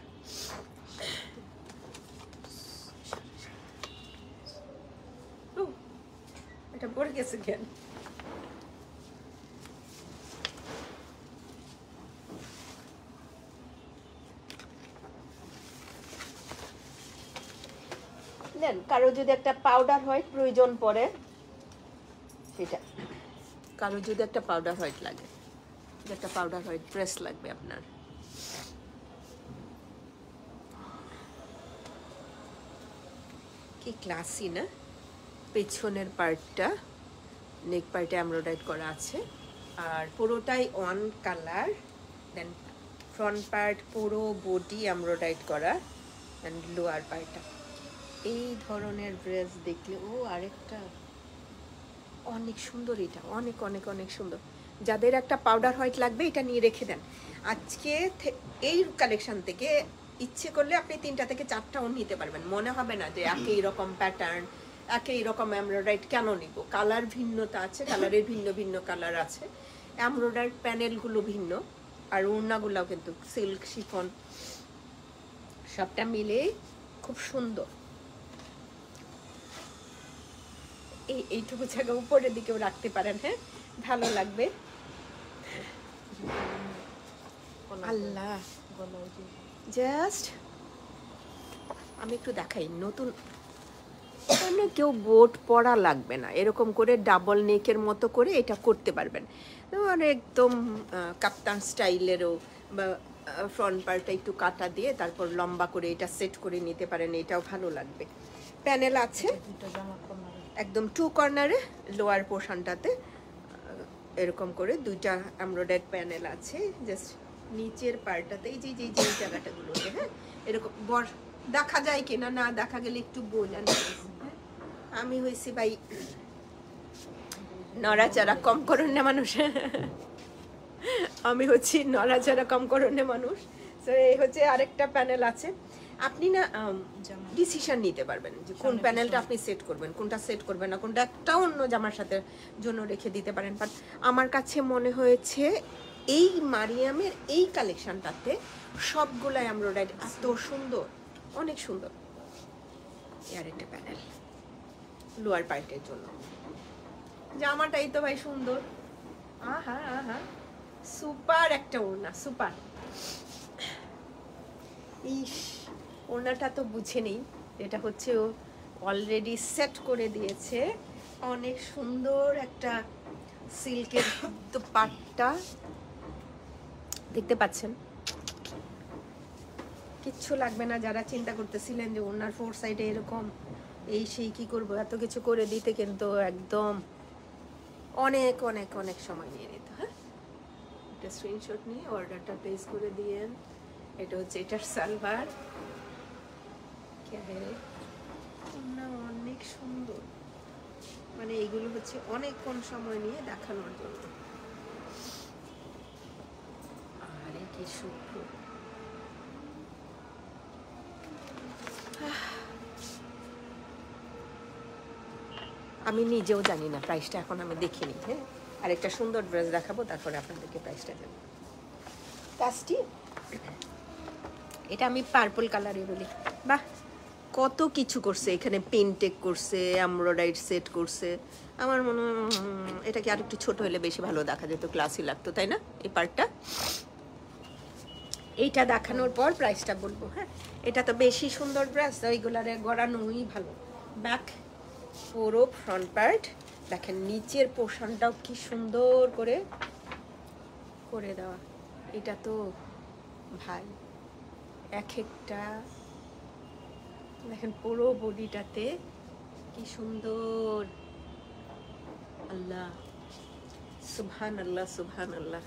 Speaker 1: এটা পড়ে গেছে কেন? নেন, কারো যদি একটা পাউডার হোয়াইট প্রয়োজন পড়ে, সেটা কারো যদি একটা পাউডার হোয়াইট লাগে, একটা পাউডার হোয়াইট ড্রেস লাগবে আপনার, কি ক্লাসি না। পেছনের পার্টটা, নেক পার্টে এমব্রয়ডারি করা আছে, আর পুরোটাই ওয়ান কালার। দেন ফ্রন্ট পার্ট পুরো বডি এমব্রয়ডারি করা, অ্যান্ড লোয়ার পার্টটা। এই ধরনের ড্রেস দেখলে, ও আরেকটা অনেক সুন্দর, এটা অনেক অনেক অনেক সুন্দর। যাদের একটা পাউডার হোয়াইট লাগবে এটা নিয়ে রেখে দেন। আজকে এই কালেকশন থেকে ইচ্ছে করলে আপনি 3টা থেকে 4টাও নিতে পারবেন, মনে হবে না যে একই রকম প্যাটার্ন, একই রকম এমব্রয়ডারি কেন নিব। কালার ভিন্নতা আছে, কালারের ভিন্ন ভিন্ন কালার আছে, এমব্রয়ডারি প্যানেলগুলো ভিন্ন, আর ওড়নাগুলোও কিন্তু সিল্ক, শিফন সবটা মিলে খুব সুন্দর। এইটুকু জায়গা উপরের দিকেও রাখতে পারেন, হ্যাঁ ভালো লাগবে। আল্লাহ, জাস্ট আমি একটু দেখাই, নতুন কেউ বোট পরা লাগবে না, এরকম করে ডাবল নেকের মতো করে এটা করতে পারবেন। মানে একদম কাপ্তান স্টাইলেরও, বা ফ্রন্ট পার্টটা একটু কাটা দিয়ে তারপর লম্বা করে এটা সেট করে নিতে পারেন, এটাও ভালো লাগবে। প্যানেল আছে একদম 2 কর্নারে, লোয়ার পোর্শনটাতে এরকম করে 2টা এমব্রয়ডারি প্যানেল আছে। জাস্ট নিচের পার্টটাতে এই যে যে যে জায়গাটাগুলোতে, হ্যাঁ এরকম দেখা যায় কিনা, না দেখা গেলে একটু বলেন। আমি হয়েছি ভাই নড়াচড়া কম করুন না মানুষ, আমি হচ্ছি নড়াচড়া কম করুন না মানুষ। তো এই হচ্ছে আরেকটা প্যানেল আছে, আপনি না ডিসিশন নিতে পারবেন যে কোন প্যানেলটা আপনি সেট করবেন, কোনটা সেট করবেন না, কোনটা একটা অন্য জামার সাথে জন্য রেখে দিতে পারেন। বাট আমার কাছে মনে হয়েছে এই মারিয়ামের এই কালেকশনটাতে সবগুলাই এমব্রয়ডারি এত সুন্দর, অনেক সুন্দর। এর একটা প্যানেল লোয়ার পার্টের জন্য। জামাটাই তো ভাই সুন্দর, আহা আহা, সুপার একটা ওড়না, সুপার। ইস, ওড়নাটা তো বুঝে নেই, এটা হচ্ছে ও অলরেডি সেট করে দিয়েছে। অনেক সুন্দর একটা সিল্কের দুপাট্টা, দেখতে পাচ্ছেন। কিচ্ছু লাগবে না, যারা চিন্তা করতেছিলেন যে ওনার ফোর সাইডে এরকম এই সেই কি করব, এত কিছু করে দিতে কিন্তু একদম অনেক অনেক অনেক সময় নিয়ে নিত। হ্যাঁ, একটা স্ক্রিনশট নিয়ে অর্ডারটা প্লেস করে দিয়েন। এটা হচ্ছে এটার সালোয়ার, অনেক সুন্দর, মানে এইগুলো হচ্ছে অনেকক্ষণ সময় নিয়ে দেখানোর জন্য। আরে কি শুভ্র, আমি নিজেও জানি না প্রাইসটা, এখন আমি দেখিনি। হ্যাঁ, আর একটা সুন্দর ড্রেস দেখাবো, তারপরে আপনাদেরকে প্রাইসটা দেবো। কাজটি এটা আমি পার্পল কালারে বলি। বাহ, কত কিছু করছে এখানে, পেন্টেক করছে, এমব্রয়ডারি সেট করছে। আমার মনে হয় এটা কি আর একটু ছোট হলে বেশি ভালো দেখা যেত, ক্লাসি লাগতো, তাই না? এই পার্টটা, এইটা দেখানোর পর প্রাইসটা বলবো। হ্যাঁ, এটা তো বেশি সুন্দর ড্রেস, ওইগুলারে গড়ানোই ভালো। ব্যাক পুরো ফ্রন্ট পার্ট দেখেন, নিচের পোর্শনটাও কি সুন্দর করে করে দেওয়া। এটা তো ভাই এক একটা দেখেন, পুরো বডিটাতে কি সুন্দর। আল্লাহ, সুবহান আল্লাহ, সুবহান আল্লাহ।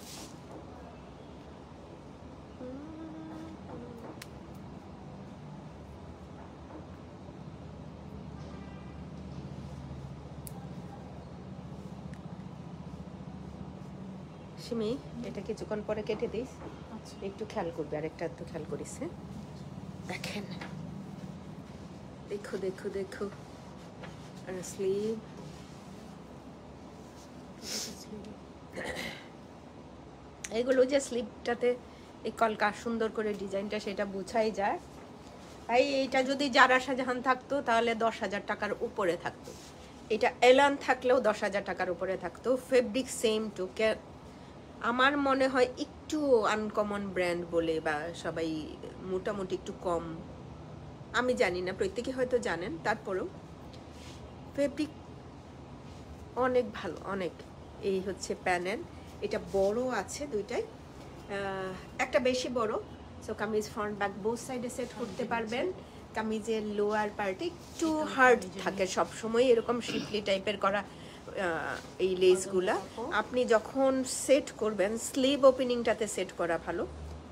Speaker 1: সিমি, এটা কিছুক্ষণ পরে কেটে দিস,
Speaker 2: আচ্ছা।
Speaker 1: একটু খেয়াল করবে, আরেকটা তো খেয়াল করিস। হ্যাঁ, দেখেন, দেখো দেখো দেখো, আর স্লিভ, এইগুলো যে স্লিভটাতে এই কলকা সুন্দর করে ডিজাইনটা, সেটা বোঝাই যায়। ভাই এইটা যদি জারা শাহজাহান থাকতো তাহলে 10,000 টাকার উপরে থাকতো, এটা এলান থাকলেও 10,000 টাকার উপরে থাকতো। ফেব্রিক সেম টু, আমার মনে হয় একটু আনকমন ব্র্যান্ড বলে, বা সবাই মোটামুটি একটু কম, আমি জানি না, প্রত্যেকে হয়তো জানেন, তারপরেও ফেব্রিক অনেক ভালো, অনেক। এই হচ্ছে প্যানেল, এটা বড় আছে দুইটাই, একটা বেশি বড়, so kameez front back both সাইডে সেট করতে পারবেন। কামিজের লোয়ার পার্টে একটু হার্ড থাকে সবসময়, এরকম শিপলি টাইপের করা এই লেসগুলা আপনি যখন সেট করবেন, স্লিভ ওপেনিংটাতে সেট করা ভালো।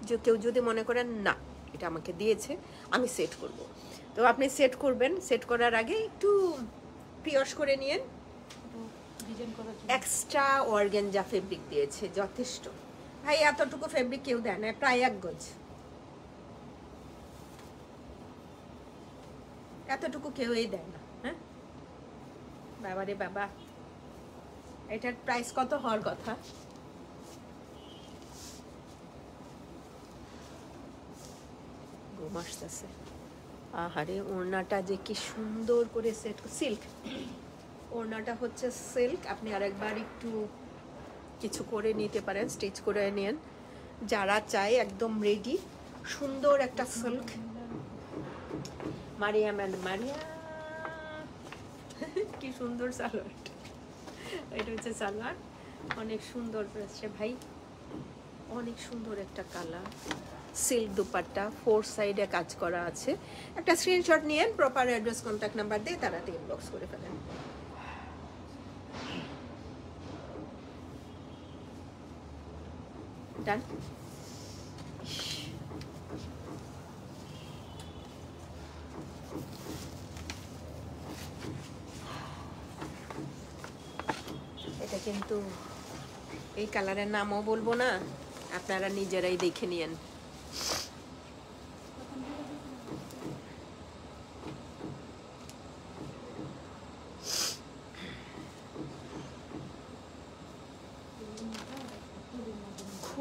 Speaker 1: যে কেউ যদি মনে করেন না এটা আমাকে দিয়েছে আমি সেট করব, তো আপনি সেট করবেন, সেট করার আগে একটু পিয়স করে নিয়েন।
Speaker 2: ডিজাইন করার জন্য
Speaker 1: এক্সট্রা অর্গানজা ফেব্রিক দিয়েছে, যথেষ্ট। ভাই এতটুকু ফেব্রিক কেউ দেয় না, প্রায় 1 গজ, এতটুকু কেউই দেয় না। হ্যাঁ বাবা রে বাবা, এটার প্রাইস কত হওয়ার কথা? ঘুম আসতেছে। আহারে, ওড়নাটা যে কি সুন্দর করে সেট, সিল্ক ওড়নাটা হচ্ছে সিল্ক। আপনি আরেকবার একটু কিছু করে নিতে পারেন, স্টিচ করে নিন। যারা চায় একদম রেডি সুন্দর একটা সিল্ক, মারিয়াম অ্যান্ড মারিয়া, কি সুন্দর সালোয়ারটা, এটা হচ্ছে সালোয়ার, অনেক সুন্দর ড্রেসটা ভাই, অনেক সুন্দর একটা কালার, সিল্ক দুপাট্টা, 4 সাইডে কাজ করা আছে। একটা স্ক্রিনশট নিয়েন, প্রপার অ্যাড্রেস কন্ট্যাক্ট নাম্বার দিয়ে তাড়াতাড়ি ইনবক্স করে ফেলেন। ডান। এটা কিন্তু এই কালারের নামও বলবো না, আপনারা নিজেরাই দেখে নিয়েন।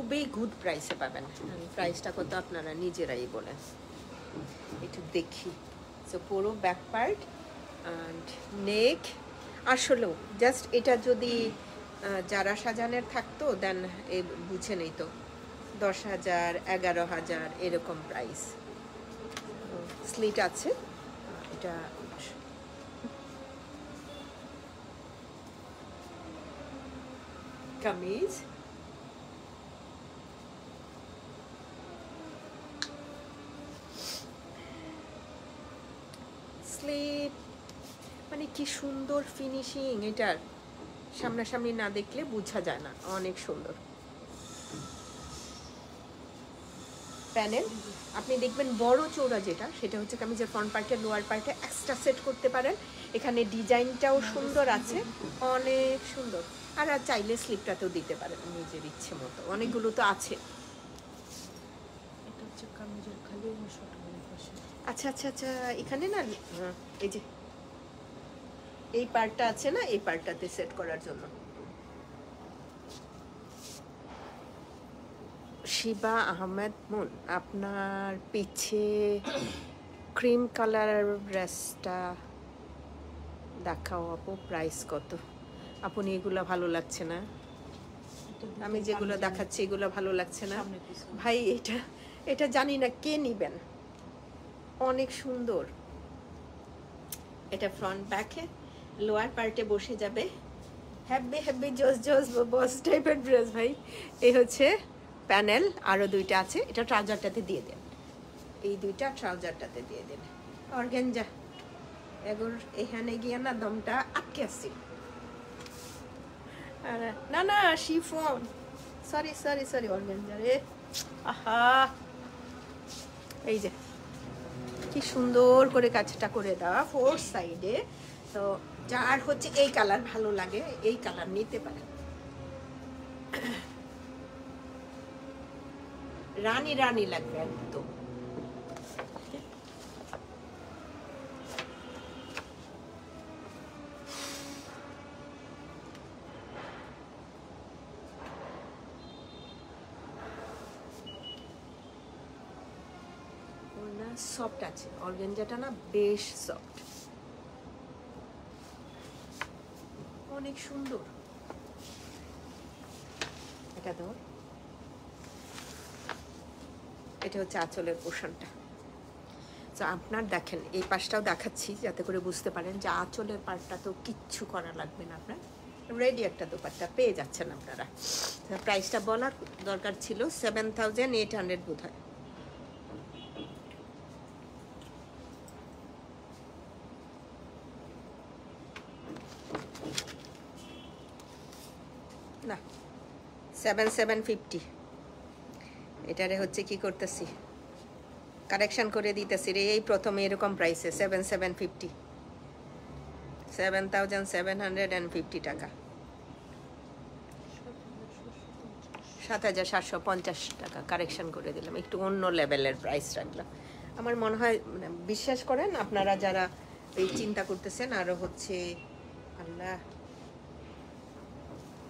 Speaker 1: খুবই গুড প্রাইসে পাবেন। প্রাইসটা কত আপনারা নিজেরাই বলেন, একটু দেখি। সো পুরো ব্যাক পার্ট অ্যান্ড নেক, আসলেও জাস্ট এটা যদি যারা সাজানের থাকতো দেন এই বুঝে নেই তো 10,000 11,000 এরকম প্রাইস। স্লিট আছে এটা, কামিজ, স্লিপ, মানে কি সুন্দর ফিনিশিং এটার, সামনাসামনি না দেখলে বোঝা যায় না, অনেক সুন্দর প্যানেল। আপনি দেখবেন বড় চৌড়া যেটা, সেটা হচ্ছে কামিজের ফ্রন্ট পার্টে, লোয়ার পার্টে এক্সট্রা সেট করতে পারেন। এখানে ডিজাইনটাও সুন্দর আছে, অনেক সুন্দর। আর চাইলে স্লিপটাতেও দিতে পারেন নিজের ইচ্ছে মতো, অনেকগুলো তো আছে।
Speaker 2: এটা হচ্ছে কামিজের খালি অংশটা এই পাশে।
Speaker 1: আচ্ছা আচ্ছা আচ্ছা, এখানে না এই যে এই পার্টটা আছে না, এই পার্টটাতে সেট করার জন্য। শিবা আহমেদ মুন, আপনার পিছে ক্রিম কালার ড্রেসটা দেখাও আপু, প্রাইস কত? আপনি এগুলো ভালো লাগছে না, আমি যেগুলো দেখাচ্ছি এগুলো ভালো লাগছে না
Speaker 2: সামনে পিছনে।
Speaker 1: ভাই। এটা এটা জানি না কে নিবেন, অনেক সুন্দর। এটা ফ্রন্ট ব্যাকে, লোয়ার পার্টে বসে যাবে, হ্যাপি হ্যাপি জোস জোস বস টাইপের ড্রেস ভাই। এই হচ্ছে প্যানেল, আরও দুইটা আছে, এটা ট্রাউজারটাতে দিয়ে দেন, এই দুইটা ট্রাউজারটাতে দিয়ে দেন। অর্গানজা এগুর এখানে গিয়ে না দমটা আটকে আসছি। আর না না chiffon, sorry sorry sorry, organza রে, আহা এই যে কি সুন্দর করে কাজটা করে দেওয়া ফোর সাইডে। তো যার হচ্ছে এই কালার ভালো লাগে এই কালার নিতে পারেন। রানী রানী লাগবে একদম। না সফট আছে, অর্গানজাটা না বেশ সফট, অনেক সুন্দর। এটা ধর, এটা হচ্ছে আঁচলের পোর্শনটা। তো আপনার দেখেন এই পাশটাও দেখাচ্ছি যাতে করে বুঝতে পারেন যে আঁচলের পার্টটা তো কিচ্ছু করা লাগবে না, আপনার রেডি একটা দোপাট্টা পেয়ে যাচ্ছেন আপনারা। প্রাইসটা বলার দরকার ছিল, 7,800 বোধ হয়। না 7,750। এটারে হচ্ছে কি করতেছি, কারেকশন করে দিতেছি রে, এই প্রথমে এরকম প্রাইসে 7,750, 7,750 টাকা, 7,750 টাকা কারেকশন করে দিলাম, একটু অন্য লেভেলের প্রাইস রাখলাম। আমার মনে হয় মানে বিশ্বাস করেন আপনারা যারা এই চিন্তা করতেছেন, আরও হচ্ছে আল্লাহ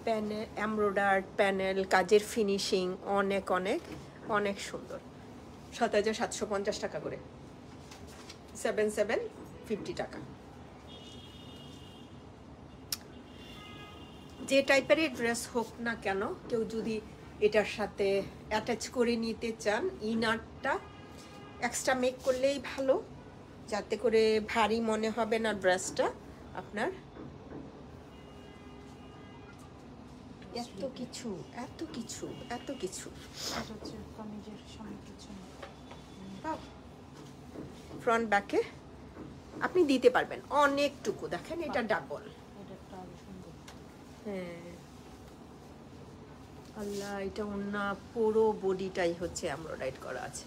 Speaker 1: প্যানেল, এমব্রয়ডার্ড প্যানেল, কাজের ফিনিশিং অনেক অনেক অনেক সুন্দর। 7,750 টাকা করে, 7,750 টাকা। যে টাইপেরই ড্রেস হোক না কেন, কেউ যদি এটার সাথে অ্যাটাচ করে নিতে চান, ইনারটা এক্সট্রা মেক করলেই ভালো, যাতে করে ভারী মনে হবে না ড্রেসটা আপনার। এত কিছু এত কিছু এত কিছু।
Speaker 2: এটা হচ্ছে কামিজের সামনে পিছনে।
Speaker 1: ফ্রন্ট ব্যাকে আপনি দিতে পারবেন অনেকটুকু, দেখেন এটা ডাবল।
Speaker 2: এটা একটা আরো সুন্দর।
Speaker 1: হ্যাঁ আল্লাহ, এটা ওড়না পুরো বডিটাই হচ্ছে এমব্রয়ডারি করা আছে,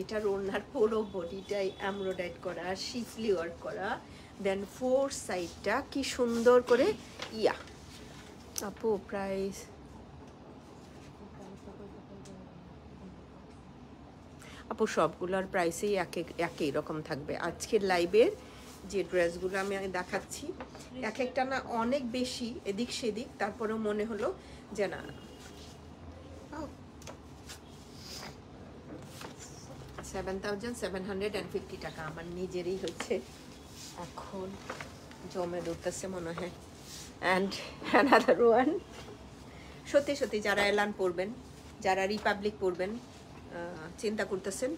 Speaker 1: এটার ওড়নার পুরো বডিটাই এমব্রয়ডারি করা, শিফলি ওয়ার্ক করা, দেন ফোর সাইডটা কি সুন্দর করে ইয়া। আপু প্রাইস আপু সবগুলোর প্রাইসেই একই রকম থাকবে। আজকের লাইভের যে ড্রেসগুলো আমি দেখাচ্ছি এক একটা না অনেক বেশি এদিক সেদিক, তারপরেও মনে হলো যে না 7,750 টাকা আমার নিজেরই হচ্ছে এখন জমে ধরতেছে মনে হয়। অ্যান্ড অ্যানাদার ওয়ান, সত্যি সত্যি যারা এলান পড়বেন, যারা রিপাবলিক পড়বেন, চিন্তা করতেছেন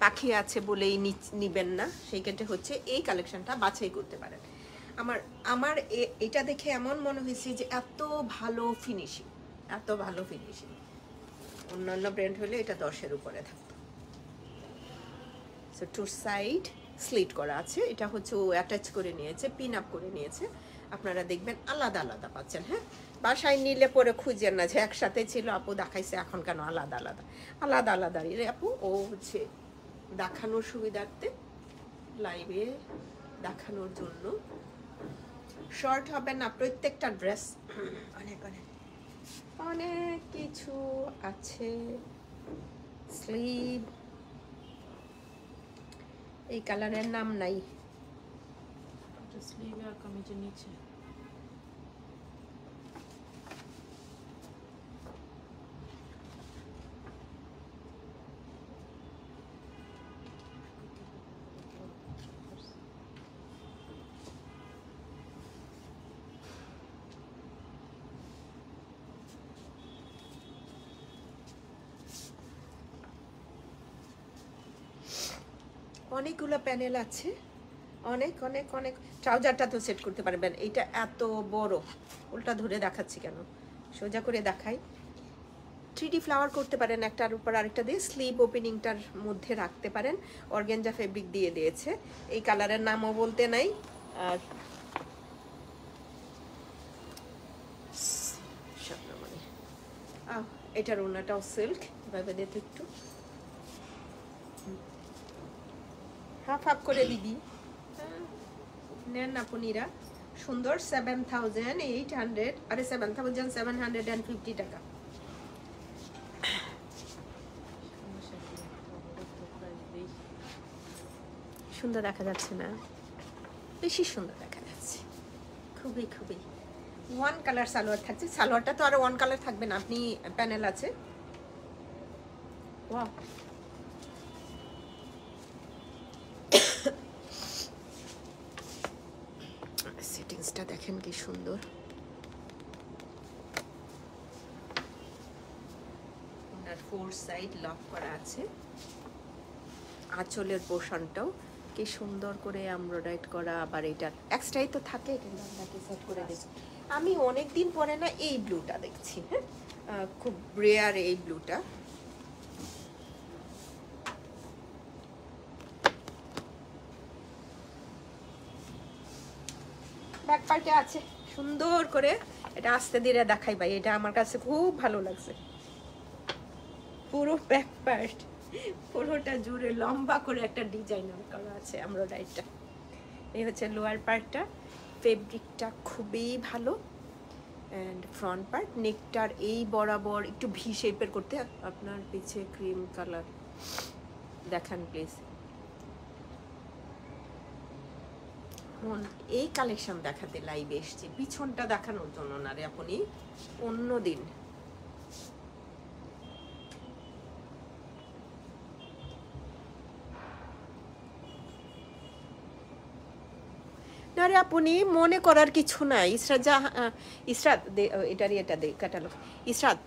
Speaker 1: পাখি আছে বলেই নিবেন না, সেই ক্ষেত্রে হচ্ছে এই কালেকশনটা বাছাই করতে পারেন। আমার এটা দেখে এমন মনে হয়েছে যে এত ভালো ফিনিশিং, এত ভালো ফিনিশিং। অন্যান্য ব্র্যান্ড হলে এটা 10-এর উপরে থাকতো। সো টু সাইড স্লিট করা আছে, এটা হচ্ছে ও অ্যাটাচ করে নিয়েছে, পিন আপ করে নিয়েছে। আপনারা দেখবেন আলাদা আলাদা পাচ্ছেন। হ্যাঁ, বাসায় নিলে পরে খুঁজেন না যে একসাথে ছিল আপু দেখাইছে এখন কেন আলাদা আলাদা। আলাদা আলাদা আপু ও হচ্ছে দেখানোর সুবিধার্থে, লাইভে দেখানোর জন্য। শর্ট হবে না, প্রত্যেকটা ড্রেস অনেক অনেক অনেক কিছু আছে। স্লিভ, এই কালারের নাম নাই,
Speaker 2: স্লিভে আর কামিজের নিচে।
Speaker 1: অনেকগুলো প্যানেল আছে, অনেক অনেক অনেক। ট্রাউজারটা তো সেট করতে পারবেন। এটা এত বড়, উল্টা ধরে দেখাচ্ছি কেন, সোজা করে দেখাই। 3D ফ্লাওয়ার করতে পারেন, একটার উপর আরেকটা দিয়ে স্লিভ ওপেনিংটার মধ্যে রাখতে পারেন। অর্গানজা ফেব্রিক দিয়ে দিয়েছে, এই কালারের নামও বলতে নাই। আর স্বপ্নমণি, এটার ওনাটাও সিল্ক, এভাবে দিয়ে তো একটু হাফ হাফ করে দিবি। নেন আপনিরা, সুন্দর। 7,800, আরে 7,750 টাকা। সুন্দর দেখা যাচ্ছে না? বেশি সুন্দর দেখা যাচ্ছে, খুবই খুবই। ওয়ান কালার সালোয়ার থাকছে, সালোয়ারটা তো আরো ওয়ান কালার থাকবে না, আপনি প্যানেল আছে। ওয়াও, সেটিংসটা দেখেন কি সুন্দর। ওনার 4 সাইড লক করা আছে, আঁচলের পোর্শনটাও কি সুন্দর করে এমব্রয়ডারি করা। আবার এটা এক্সট্রাই তো থাকে, কিন্তু আপনাকে সেট করে দিচ্ছি। আমি অনেক দিন পরে না এই ব্লুটা দেখছি। হ্যাঁ, খুব রেয়ার এই ব্লুটা। ব্যাক পার্টে আছে সুন্দর করে, এটা আস্তে ধীরে দেখাই ভাই, এটা আমার কাছে খুব ভালো লাগছে। পুরো ব্যাক পার্ট পুরোটা জুড়ে লম্বা করে একটা ডিজাইন করা আছে এমব্রয়ডারিটা। এই হচ্ছে লোয়ার পার্টটা, ফেব্রিকটা খুবই ভালো। অ্যান্ড ফ্রন্ট পার্ট, নেকটার এই বরাবর একটু ভি শেপের করতে। আপনার পিছে ক্রিম কালার দেখান প্লিজ। এই কালেকশন দেখাতে লাইভে এসছি, পিছনটা দেখানোর জন্য না রে আপনি, অন্য দিন। না রে আপনি, মনে করার কিছু নাই। ইসরাত ইসরাত এটারই এটা দে ক্যাটালগ। ইসরাত,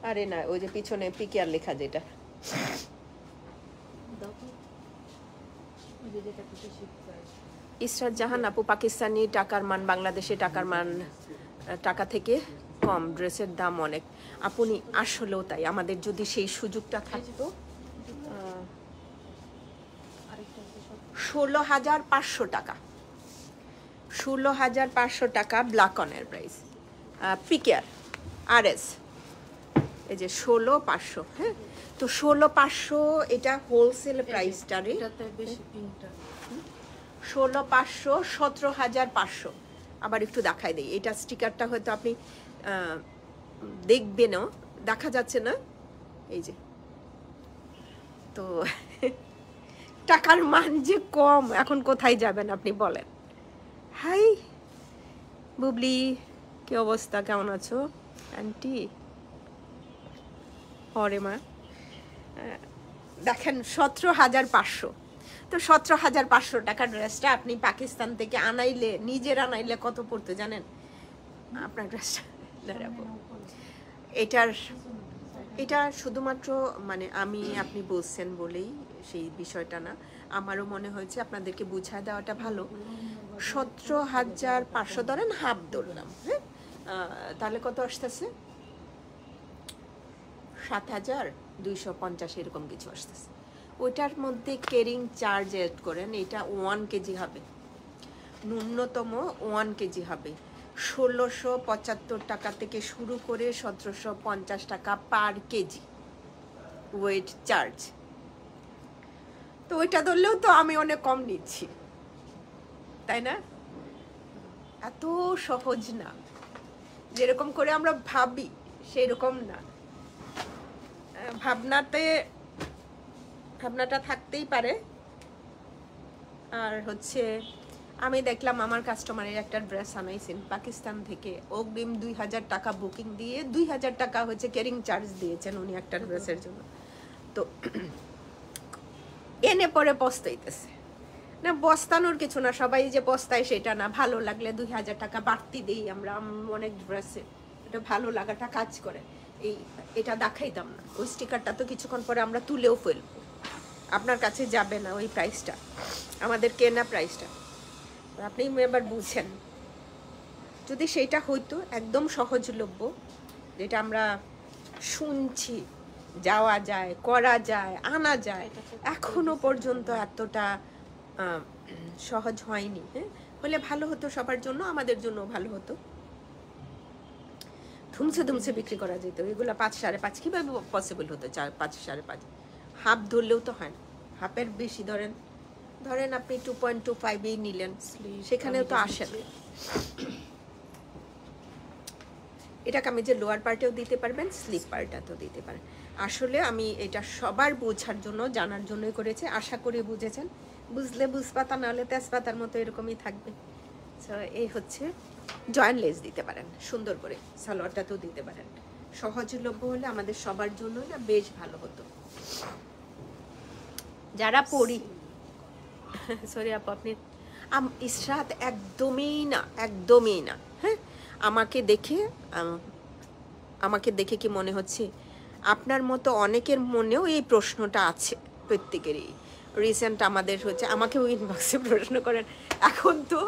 Speaker 1: আরে না, ওই যে পিছনে পিকেআর লেখা যেটা। ইসরাত জাহান আপু, পাকিস্তানি টাকার মান বাংলাদেশে টাকার মান টাকা থেকে কম, ড্রেসের দাম অনেক। আপনি আসলেও তাই, আমাদের যদি সেই সুযোগটা থাকতো। 16,500 টাকা, 16,500 টাকা ব্ল্যাক অনের প্রাইস। পিকেআর RS, এই যে 16,500। হ্যাঁ, তো 16,500 এটা হোলসেল প্রাইসটা রে। 16,500, 17,500। আবার একটু দেখাই দিই, এটা স্টিকারটা হয়তো আপনি দেখবেনও, দেখা যাচ্ছে না, এই যে। তো টাকার মান যে কম, এখন কোথায় যাবেন আপনি বলেন? হাই বুবলি, কি অবস্থা, কেমন আছো আন্টি? হরে মা, দেখেন 17,500। তো 17,500 টাকার ড্রেসটা আপনি পাকিস্তান থেকে আনাইলে, নিজের আনাইলে কত পড়তো জানেন? আপনার ড্রেসটা দাঁড়াবো, এটার এটা শুধুমাত্র মানে আপনি বলছেন বলেই সেই বিষয়টা না, আমারও মনে হয়েছে আপনাদেরকে বুঝায় দেওয়াটা ভালো। 17,500 ধরেন, হাফ ধরলাম, হ্যাঁ, তাহলে কত আসতেছে? 7,250 এরকম কিছু আসতেছে। ওইটার মধ্যে ক্যারিং চার্জ এড করেন, এটা 1 কেজি হবে, ন্যূনতম 1 কেজি হবে। 1,675 টাকা থেকে শুরু করে 1,750 টাকা পার কেজি ওয়েট চার্জ। তো ওইটা ধরলেও তো আমি অনেক কম নিচ্ছি, তাই না? এত সহজ না, যেরকম করে আমরা ভাবি সেরকম না। ভাবনাটা থাকতেই পারে। আর হচ্ছে আমি দেখলাম আমার কাস্টমারের একটা ড্রেস আনাইছেন পাকিস্তান থেকে, অগ্রিম 2,000 টাকা বুকিং দিয়ে 2,000 টাকা হচ্ছে ক্যারিং চার্জ দিয়েছেন উনি একটা ড্রেসের জন্য। তো এনে পরে পস্তাইতেছে না, বস্তানোর কিছু না, সবাই যে বস্তায় সেটা না, ভালো লাগলে 2,000 টাকা বাড়তি দিই আমরা অনেক ড্রেসে, এটা ভালো লাগাটা কাজ করে। এটা দেখাইতাম না, ওই স্টিকারটা তো কিছুক্ষণ পরে আমরা তুলেও ফেলবো, আপনার কাছে যাবে না ওই প্রাইসটা, আমাদের কেনা প্রাইসটা। আপনি এবার বুঝেন, যদি সেইটা হইতো একদম সহজলভ্য, যেটা আমরা শুনছি যাওয়া যায়, করা যায়, আনা যায়, এখনো পর্যন্ত এতটা সহজ হয়নি। হ্যাঁ, হলে ভালো হতো সবার জন্য, আমাদের জন্য ভালো হতো। ধুমসে বিক্রি করা যেত এগুলো 5, 5.5, কীভাবে পসিবল হতো? 4, 5, 5.5, হাফ ধরলেও তো হয় না, হাফের বেশি ধরেন আপনি 2.25 নিলেন, সেখানেও তো আসে না। এটা কামিজের লোয়ার পার্টেও দিতে পারবেন, স্লিপ পার্টটাতেও দিতে পারেন। আসলে আমি এটা সবার বোঝার জন্য, জানার জন্যই করেছি, আশা করি বুঝেছেন। বুঝলে বুঝপাতা, নাহলে তেজপাতার মতো এরকমই থাকবে। এই হচ্ছে জয়েন্ট লেস দিতে পারেন সুন্দর করে, সালোয়ারটাতেও দিতে পারেন। সহজলভ্য হলে আমাদের সবার জন্য না বেশ ভালো হতো, যারা পড়ি। সরি আপু, আপনি ইসরাত একদমই না। হ্যাঁ, আমাকে দেখে কি মনে হচ্ছে আপনার মতো অনেকের মনেও এই প্রশ্নটা আছে, প্রত্যেকেরই। রিসেন্ট আমাদের হচ্ছে, আমাকেও ইনবক্সে প্রশ্ন করেন, এখন তো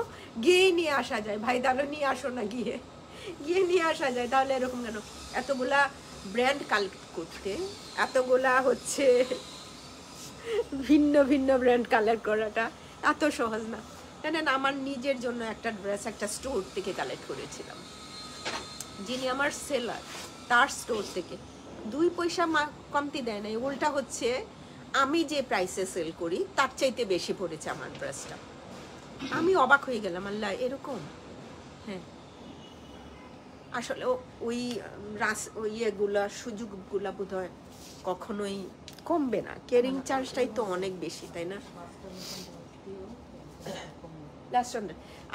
Speaker 1: গিয়ে নিয়ে আসা যায়, ভাই তাহলে নিয়ে আসো না, গিয়ে নিয়ে আসা যায়, তাহলে এরকম কেন? এতগুলা ব্র্যান্ড কালেক্ট করতে, এতগুলা হচ্ছে ভিন্ন ব্র্যান্ড কালেক্ট করাটা এত সহজ না, জানেন? আমার নিজের জন্য একটা ড্রেস একটা স্টোর থেকে কালেক্ট করেছিলাম, যিনি আমার সেলার, তার স্টোর থেকে 2 পয়সা কমতি দেয় নাই, উল্টা হচ্ছে আমি যে প্রাইসে সেল করি তার চাইতে বেশি পড়েছে আমার ড্রেসটা। আমি অবাক হয়ে গেলাম, আল্লাহ এরকম। হ্যাঁ, আসলে ওই ইয়েগুলা, সুযোগগুলা বোধহয় কখনোই কমবে না, ক্যারিং চার্জটাই তো অনেক বেশি, তাই না?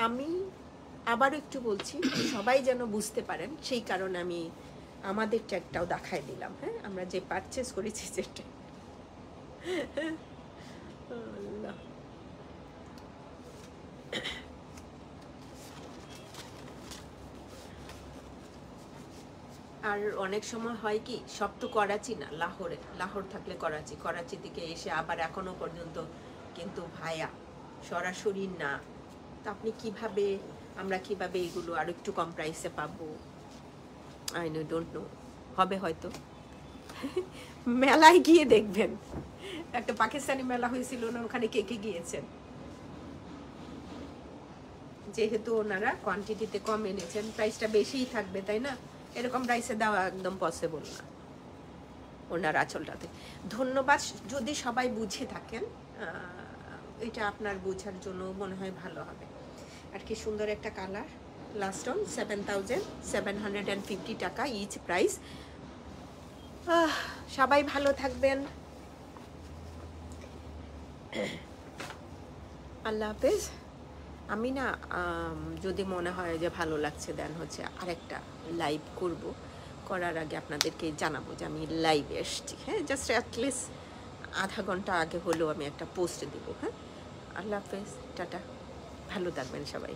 Speaker 1: আমি আবারও একটু বলছি, সবাই যেন বুঝতে পারেন, সেই কারণে আমি আমাদের ট্যাগটাও দেখাই দিলাম। হ্যাঁ, আমরা যে পারচেস করেছি সেটা। আর অনেক সময় হয় কি, সব তো করাচি না, লাহোর থাকলে করাচি থেকে এসে আবার এখনো পর্যন্ত কিন্তু ভায়া সরাসরি না। তো আপনি আমরা কিভাবে এগুলো আর একটু কম প্রাইসে পাবো? আই ডোন্ট নো, হবে হয়তো। মেলায় গিয়ে দেখবেন, একটা পাকিস্তানি মেলা হয়েছিল না, ওখানে কে গিয়েছেন? যেহেতু ওনারা কোয়ান্টিটিতে কম এনেছেন, প্রাইসটা বেশিই থাকবে, তাই না? এরকম প্রাইসে দেওয়া একদম পসিবল না ওনার আঁচলটাতে। ধন্যবাদ, যদি সবাই বুঝে থাকেন, এটা আপনার বোঝার জন্য মনে হয় ভালো হবে। আর কি সুন্দর একটা কালার, লাস্ট অন 7,750 টাকা ইচ প্রাইস। সবাই ভালো থাকবেন, আল্লাহ হাফেজ। আমি না যদি মনে হয় যে ভালো লাগছে, দেন হচ্ছে আরেকটা লাইভ করার আগে আপনাদেরকে জানাবো যে আমি লাইভে এসছি। হ্যাঁ, জাস্ট অ্যাটলিস্ট আধা ঘন্টা আগে হলেও আমি একটা পোস্ট দেবো। হ্যাঁ, আল্লাহ হাফেজ, টাটা, ভালো থাকবেন সবাই।